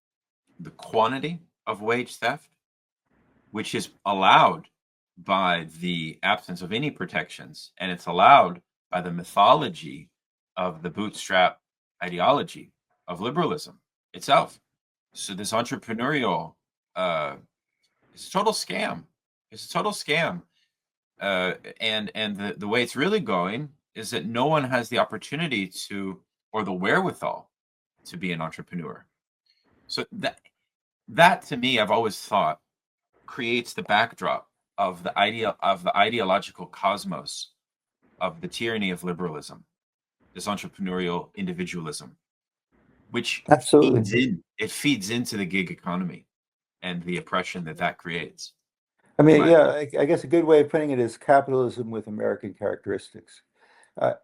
the quantity of wage theft, which is allowed by the absence of any protections, and it's allowed by the mythology of the bootstrap ideology of liberalism itself. So this entrepreneurial, uh, it's a total scam. It's a total scam. And the way it's really going is that no one has the opportunity to or the wherewithal to be an entrepreneur. So that to me, I've always thought creates the backdrop of the ideological cosmos of the tyranny of liberalism, this entrepreneurial individualism, which Absolutely. feeds into the gig economy and the oppression that creates. I in mean, my yeah, opinion. I guess a good way of putting it is capitalism with American characteristics.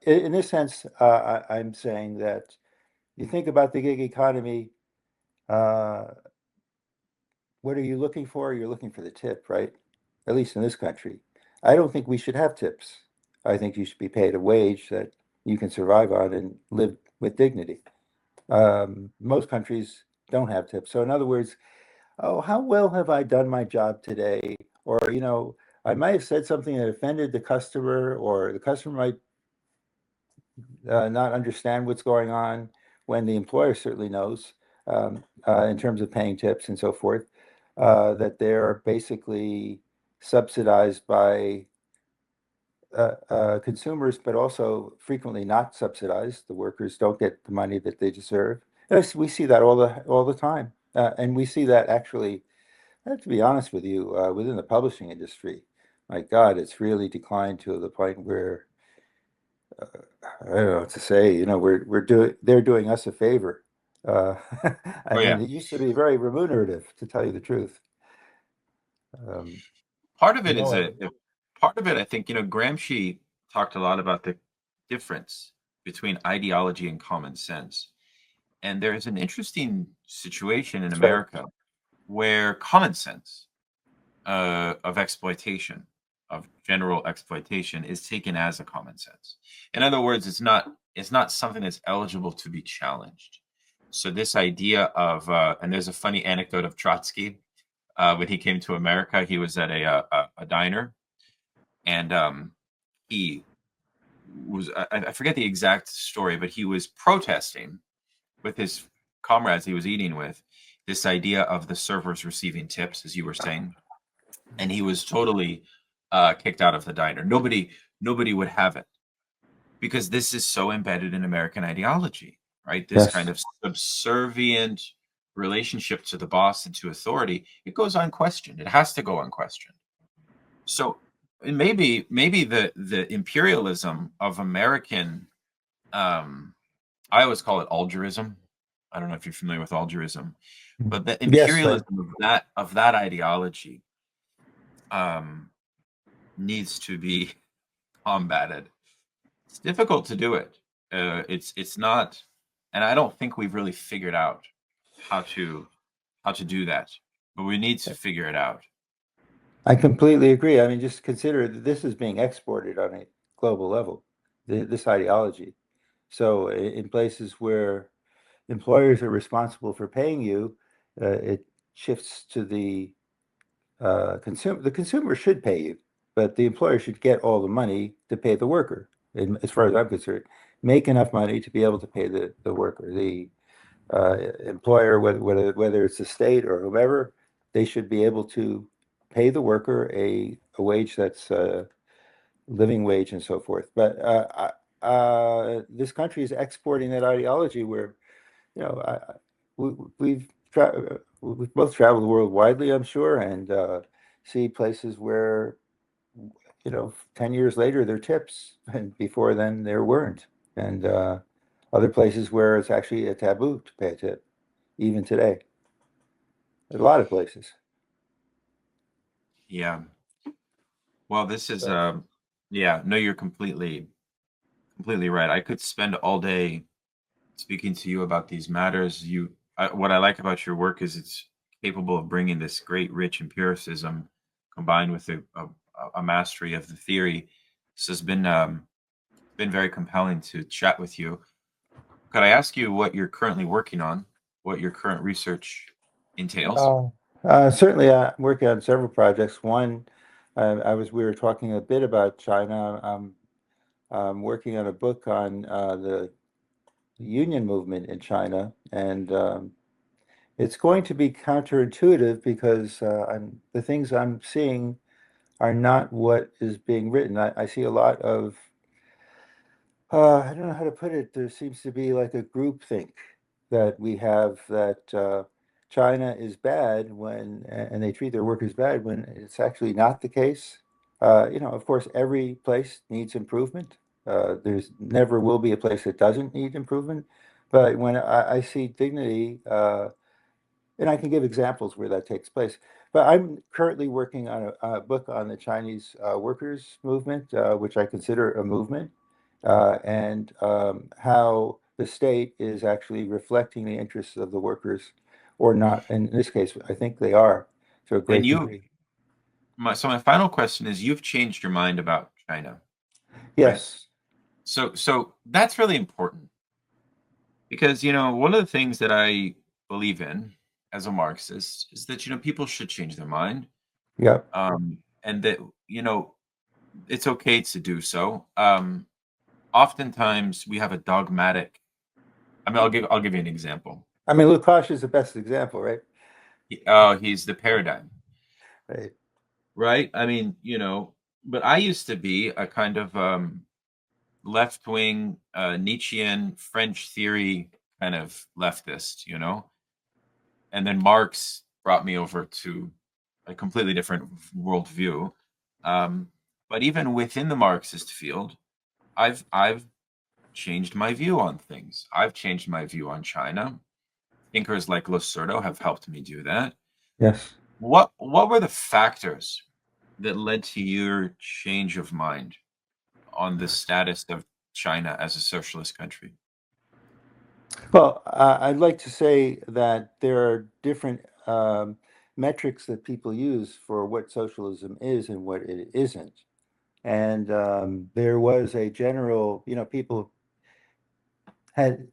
In this sense, I'm saying that you think about the gig economy, uh, what are you looking for? You're looking for the tip, right? At least in this country. I don't think we should have tips. I think you should be paid a wage that you can survive on and live with dignity. Most countries don't have tips. So, in other words, oh, how well have I done my job today? Or, I might have said something that offended the customer, or the customer might not understand what's going on when the employer certainly knows in terms of paying tips and so forth, that they're basically subsidized by consumers, but also frequently not subsidized. The workers don't get the money that they deserve. Yes, we see that all the time, and we see that actually. I have to be honest with you, within the publishing industry, my God, it's really declined to the point where I don't know what to say. They're doing us a favor. Uh, I Oh mean, yeah, it used to be very remunerative, to tell you the truth. Um, part of you it is know, part of it. I think Gramsci talked a lot about the difference between ideology and common sense, and there is an interesting situation in that's right. America where common sense of exploitation, of general exploitation, is taken as a common sense. In other words, it's not something that's eligible to be challenged. So this idea of and there's a funny anecdote of Trotsky when he came to America. He was at a diner, and he I forget the exact story, but he was protesting with his comrades he was eating with this idea of the servers receiving tips, as you were saying, and he was totally kicked out of the diner. Nobody would have it because this is so embedded in American ideology, right? This kind Yes. of subservient relationship to the boss and to authority. It goes unquestioned. It has to go unquestioned. So and maybe the imperialism of American, um, I always call it algerism. I don't know if you're familiar with algerism, but the Yes. imperialism of that ideology um, needs to be combated. It's difficult to do it. It's not, and I don't think we've really figured out how to how to do that. But we need to figure it out. I completely agree. I mean, just consider that this is being exported on a global level, this ideology. So, in places where employers are responsible for paying you, it shifts to consumer. The consumer should pay you, but the employer should get all the money to pay the worker. And as far as I'm concerned, make enough money to be able to pay the worker. The employer, whether it's the state or whomever, they should be able to pay the worker a wage that's a living wage and so forth. But this country is exporting that ideology where we, we've both traveled the world widely, I'm sure, and see places where 10 years later they're tips, and before then there weren't, and other places where it's actually a taboo to pay a tip, even today. A lot of places. Yeah. Well, this is So, yeah, no, you're completely right. I could spend all day speaking to you about these matters. What I like about your work is it's capable of bringing this great, rich empiricism combined with a mastery of the theory. This has been very compelling to chat with you. Could I ask you what you're currently working on, what your current research entails? uh, certainly, I'm working on several projects. One, we were talking a bit about China. I'm working on a book on the union movement in China, and it's going to be counterintuitive because the things I'm seeing are not what is being written. I see a lot of, I don't know how to put it. There seems to be like a groupthink that we have that China is bad and they treat their workers bad when it's actually not the case. Of course, every place needs improvement. There's never will be a place that doesn't need improvement. But when I see dignity, and I can give examples where that takes place. But I'm currently working on a book on the Chinese workers' movement, which I consider a movement, and how the state is actually reflecting the interests of the workers or not. And in this case, I think they are to a And great degree. my final question is, you've changed your mind about China, right? Yes. So that's really important because, one of the things that I believe in as a Marxist is that, people should change their mind, Yeah. and that, you know, it's okay to do so. Oftentimes we have a dogmatic. I mean, I'll give you an example. I mean, Lukács is the best example, right? He's the paradigm, Right. right? I mean, but I used to be a kind of left wing Nietzschean French theory kind of leftist, and then Marx brought me over to a completely different worldview. Um, but even within the Marxist field, I've changed my view on things. I've changed my view on China. Thinkers like Losurdo have helped me do that. Yes. What were the factors that led to your change of mind on the status of China as a socialist country? Well, I'd like to say that there are different metrics that people use for what socialism is and what it isn't. And there was a general, people had,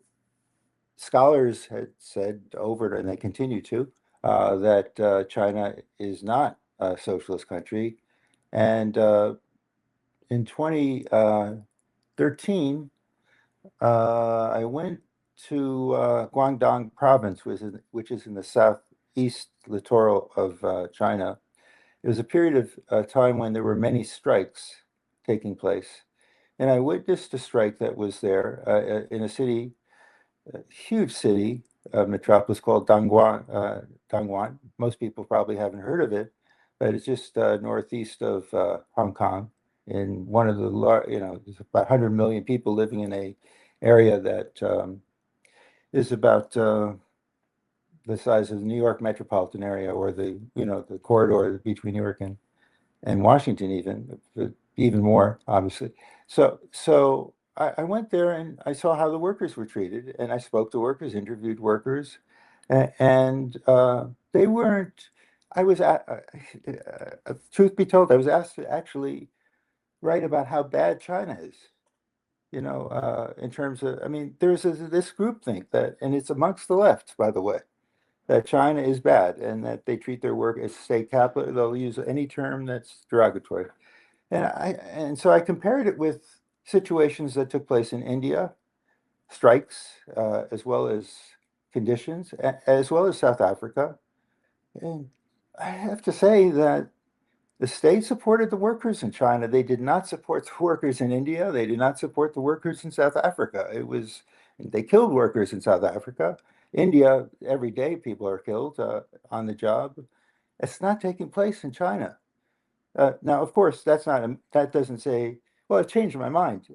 scholars had said over, and they continue to, that China is not a socialist country. And in 2013, I went to Guangdong province, which is in the southeast littoral of China. It was a period of time when there were many strikes taking place. And I witnessed a strike that was there in a city, a huge city, metropolis called Dongguan. Dongguan. Most people probably haven't heard of it, but it's just northeast of Hong Kong. In one of the there's about 100 million people living in a area that is about the size of the New York metropolitan area, or the corridor between New York and Washington, even more, obviously. So I went there and I saw how the workers were treated, and I spoke to workers, interviewed workers, and they weren't. I was, truth be told, I was asked to actually write about how bad China is. In terms of, I mean, there's this groupthink that, and it's amongst the left, by the way, that China is bad and that they treat their work as state capital. They'll use any term that's derogatory. And so I compared it with situations that took place in India, strikes, as well as conditions, as well as South Africa. And I have to say that the state supported the workers in China. They did not support the workers in India. They did not support the workers in South Africa. They killed workers in South Africa. India, every day people are killed on the job. It's not taking place in China. Now, of course, that doesn't say, well, it changed my mind.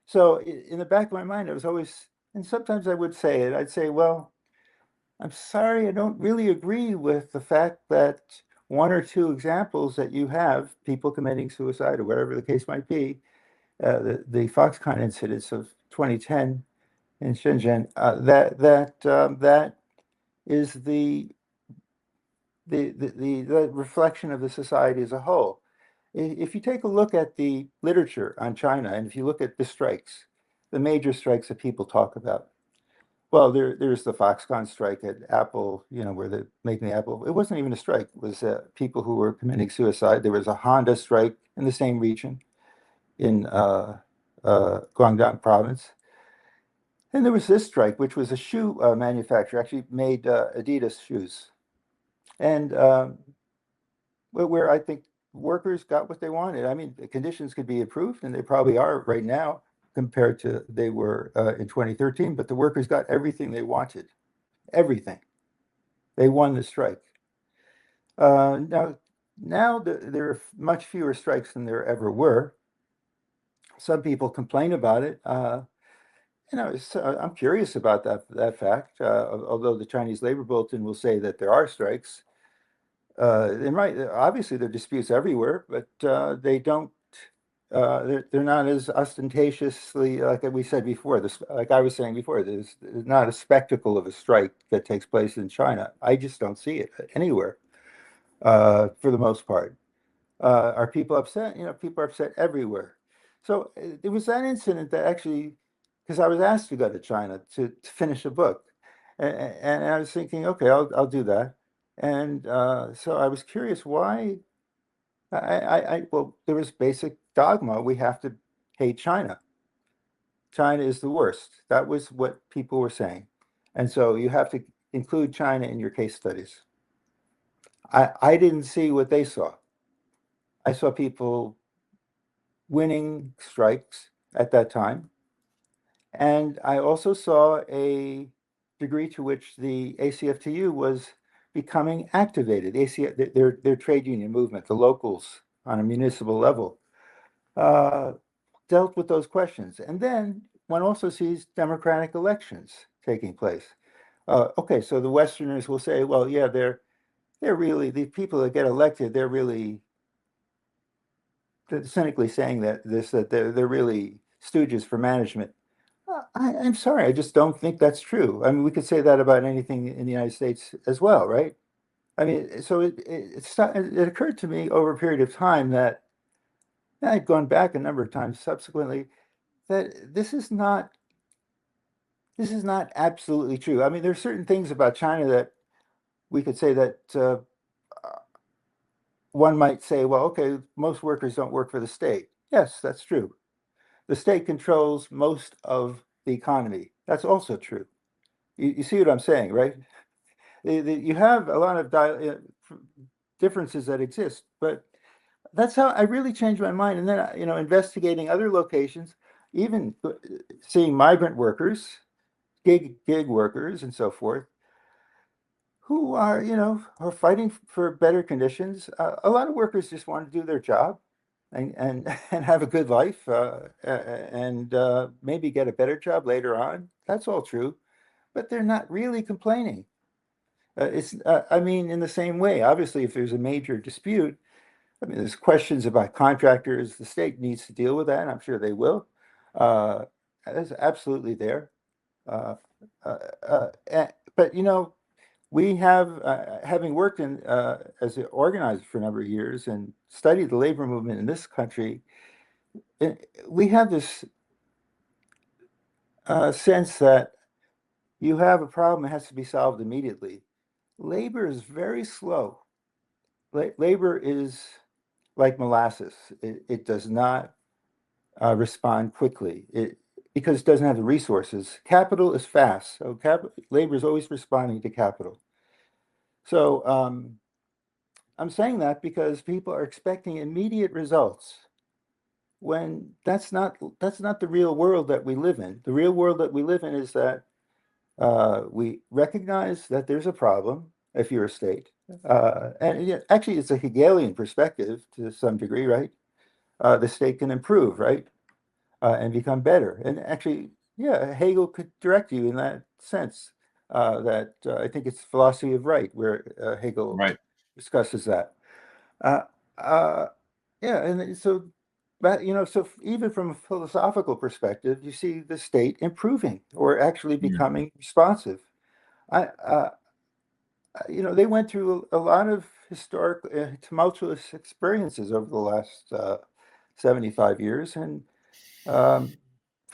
So in the back of my mind, I was always, and sometimes I would say it, I'd say, well, I'm sorry, I don't really agree with the fact that one or two examples that you have, people committing suicide or whatever the case might be, the Foxconn incidents of 2010 in Shenzhen, that is the reflection of the society as a whole. If you take a look at the literature on China, and if you look at the strikes, the major strikes that people talk about, well, there's the Foxconn strike at Apple, where they're making the Apple. It wasn't even a strike. It was people who were committing suicide. There was a Honda strike in the same region in Guangdong province. And there was this strike, which was a shoe manufacturer, actually made Adidas shoes. And where I think workers got what they wanted. I mean, the conditions could be improved, and they probably are right now compared to they were in 2013, but the workers got everything they wanted. Everything. They won the strike. Now there are much fewer strikes than there ever were. Some people complain about it. I'm curious about that fact. Although the Chinese Labor Bulletin will say that there are strikes, and right, obviously there are disputes everywhere, but they don't. They're not as ostentatiously, like we said before. This, like I was saying before, there's not a spectacle of a strike that takes place in China. I just don't see it anywhere, for the most part. Are people upset? People are upset everywhere. So it was that incident that actually, because I was asked to go to China to finish a book, and I was thinking, okay, I'll do that. And so I was curious why. Well, there was basic dogma. We have to hate China. China is the worst. That was what people were saying. And so you have to include China in your case studies. I didn't see what they saw. I saw people winning strikes at that time. And I also saw a degree to which the ACFTU was becoming activated. ACF, their trade union movement, the locals on a municipal level, uh, dealt with those questions. And then one also sees democratic elections taking place. Okay, so the Westerners will say, well, yeah, they're really the people that get elected. They're really cynically saying that they're really stooges for management. I'm sorry, I just don't think that's true. I mean, we could say that about anything in the United States as well, right? I mean, so it occurred to me over a period of time that I'd gone back a number of times subsequently that this is not absolutely true. I mean, there's certain things about China that we could say that one might say, well, okay, most workers don't work for the state. Yes, that's true. The state controls most of the economy. That's also true. You see what I'm saying, right? You have a lot of differences that exist, but that's how I really changed my mind. And then, investigating other locations, even seeing migrant workers, gig workers, and so forth, who are fighting for better conditions. A lot of workers just want to do their job and and have a good life, and maybe get a better job later on. That's all true, but they're not really complaining. I mean, in the same way, obviously, if there's a major dispute, I mean, there's questions about contractors. The state needs to deal with that, and I'm sure they will. Uh, that's absolutely there. Uh, but we have, having worked as an organizer for a number of years and studied the labor movement in this country, we have this sense that you have a problem that has to be solved immediately. Labor is very slow. Labor is like molasses. It does not respond quickly. Because it doesn't have the resources. Capital is fast, so labor is always responding to capital. So I'm saying that because people are expecting immediate results when that's not the real world that we live in. The real world that we live in is that we recognize that there's a problem if you're a state. And yeah, actually, it's a Hegelian perspective to some degree, right? The state can improve, right? And become better. And actually, yeah, Hegel could direct you in that sense. That I think it's philosophy of right where Hegel Right. discusses that. Uh, uh, yeah, and so, but so even from a philosophical perspective, you see the state improving or actually Mm. becoming responsive. I, they went through a lot of historic tumultuous experiences over the last 75 years, and um,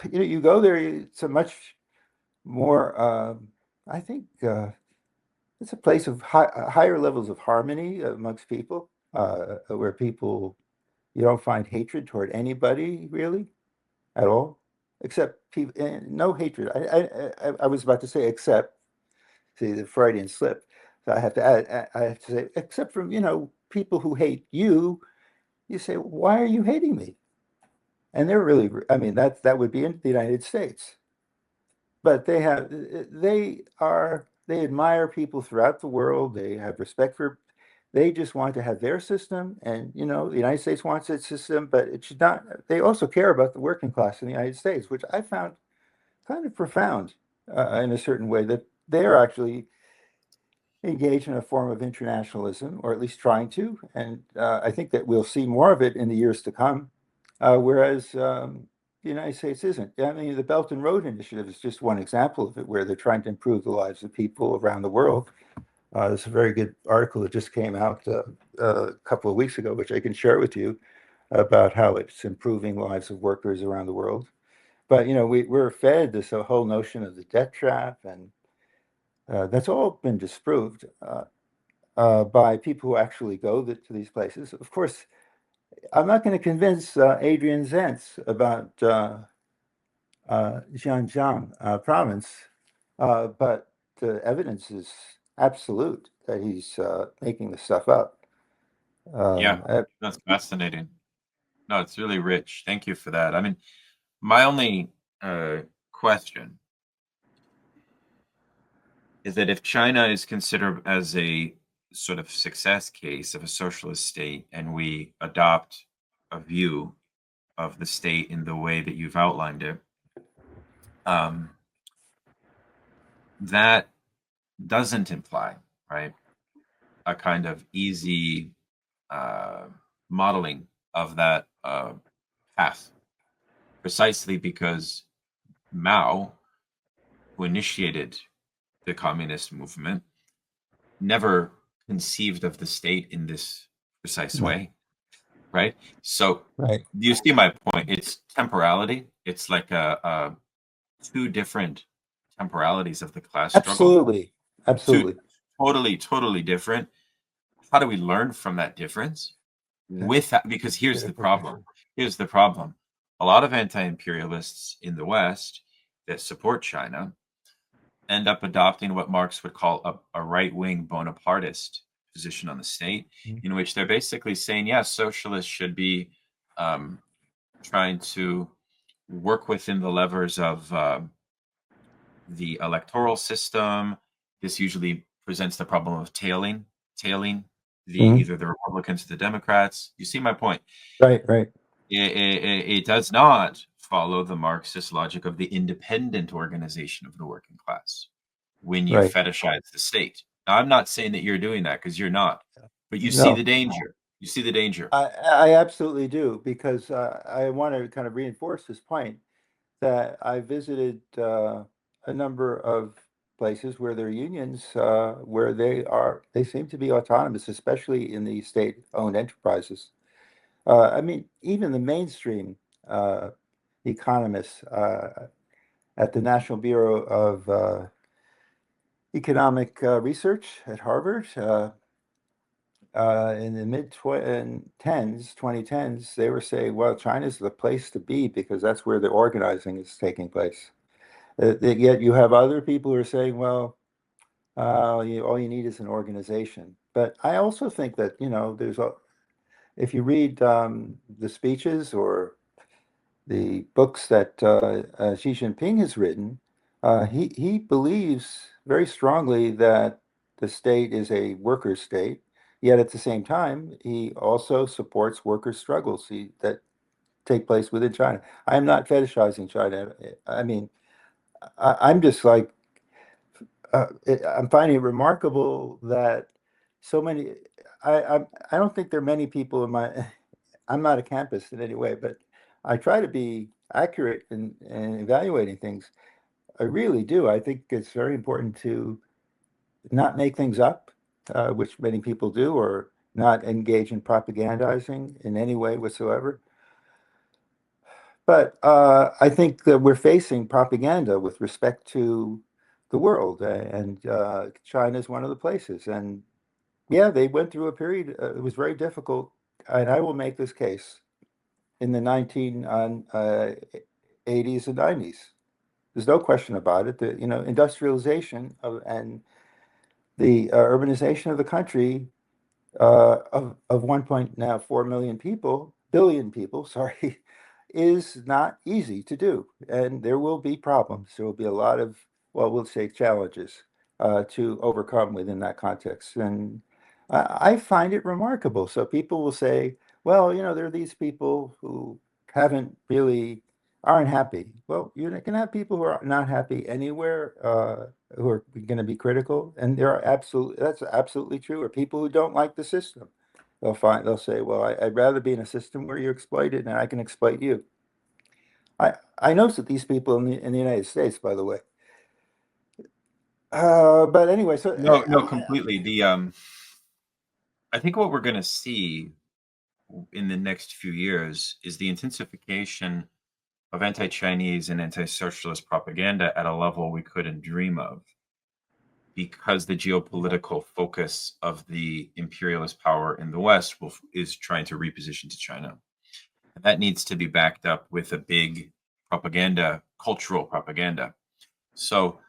you go there, it's a much more, I think, it's a place of higher levels of harmony amongst people, where people, you don't find hatred toward anybody really at all, except people, no hatred. I was about to say except, see the Freudian slip. So I have to add, I have to say, except from, people who hate you, you say, why are you hating me? And they're really, I mean, that would be in the United States. But they admire people throughout the world. They have respect for, they just want to have their system. And, the United States wants its system, but it should not, they also care about the working class in the United States, which I found kind of profound in a certain way that they're actually engaged in a form of internationalism, or at least trying to. And I think that we'll see more of it in the years to come, whereas the United States isn't. I mean, the Belt and Road Initiative is just one example of it, where they're trying to improve the lives of people around the world. There's a very good article that just came out a couple of weeks ago, which I can share with you, about how it's improving lives of workers around the world. But we're fed this whole notion of the debt trap, and that's all been disproved by people who actually go to these places. Of course, I'm not going to convince Adrian Zentz about Xinjiang province, but the evidence is absolute that he's making this stuff up. Yeah, Uh, that's fascinating. No, it's really rich. Thank you for that. I mean, my only question is that if China is considered as a sort of success case of a socialist state, and we adopt a view of the state in the way that you've outlined it, um, that doesn't imply, right, a kind of easy uh, modeling of that path, precisely because Mao, who initiated the communist movement, never conceived of the state in this precise no, way, right? So right. you see my point. It's temporality. It's like a two different temporalities of the class struggle. Absolutely. Two Absolutely. totally different. How do we learn from that difference? With that, because here's the problem. Here's the problem. A lot of anti-imperialists in the West that support China end up adopting what Marx would call a right-wing Bonapartist position on the state, in which they're basically saying, yes, socialists should be um, trying to work within the levers of the electoral system. This usually presents the problem of tailing Mhm. either the Republicans or the Democrats. You see my point. Right, right. It does not follow the Marxist logic of the independent organization of the working class when you Right. fetishize the state. Now, I'm not saying that you're doing that, because you're not, but you see the No, danger. You see the danger. I absolutely do, because I want to kind of reinforce this point that I visited a number of places where there are unions, where they seem to be autonomous, especially in the state-owned enterprises. I mean, even the mainstream economists at the National Bureau of Economic Research at Harvard, in the mid 2010s, they were saying, well, China's the place to be because that's where the organizing is taking place. Yet you have other people who are saying, well, all you need is an organization. But I also think that, if you read the speeches or the books that Xi Jinping has written, he believes very strongly that the state is a worker state. Yet at the same time, he also supports worker struggles that take place within China. I am not fetishizing China. I mean, I'm just like, I'm finding it remarkable that so many. I don't think there are many people in my. I'm not a campus in any way, but I try to be accurate in evaluating things. I really do. I think it's very important to not make things up, which many people do, or not engage in propagandizing in any way whatsoever. But I think that we're facing propaganda with respect to the world, and China is one of the places. And yeah, they went through a period, it was very difficult, and I will make this case, in the 1980s and 90s. There's no question about it. The, industrialization and the urbanization of the country, of 1.4 million people, billion people, sorry, is not easy to do. And there will be problems. There will be a lot of, well, we'll say challenges to overcome within that context. And I find it remarkable. So people will say, well, there are these people who haven't really, aren't happy. Well, you're going to have people who are not happy anywhere, who are going to be critical, and that's absolutely true. Or people who don't like the system, they'll say, well, I'd rather be in a system where you're exploited and I can exploit you. I noticed that these people in the United States, by the way. But anyway, so No, no, completely. I think what we're going to see in the next few years is the intensification of anti-Chinese and anti-socialist propaganda at a level we couldn't dream of, because the geopolitical focus of the imperialist power in the West is trying to reposition to China. And that needs to be backed up with a big propaganda, cultural propaganda. So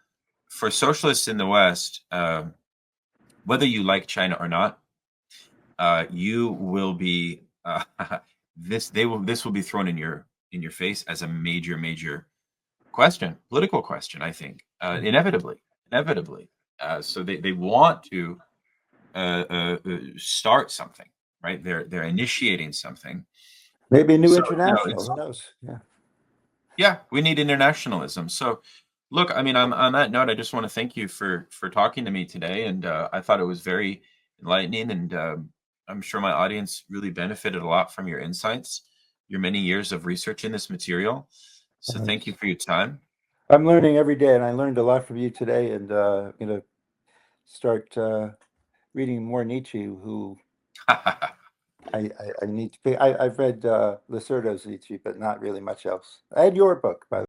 for socialists in the West, whether you like China or not, you will be this will be thrown in your face as a major question, political question. I think inevitably. So they want to start something, right? They're initiating something. maybe a new So international, who knows? Yeah. yeah, we need internationalism. So look, I mean, on that note, I just want to thank you for talking to me today, and I thought it was very enlightening, and I'm sure my audience really benefited a lot from your insights, your many years of research in this material. So thank you for your time. I'm learning every day, and I learned a lot from you today, and I'm going to start reading more Nietzsche, who I need to pay. I've read Lacerdo's Nietzsche, but not really much else. I had your book, by the way.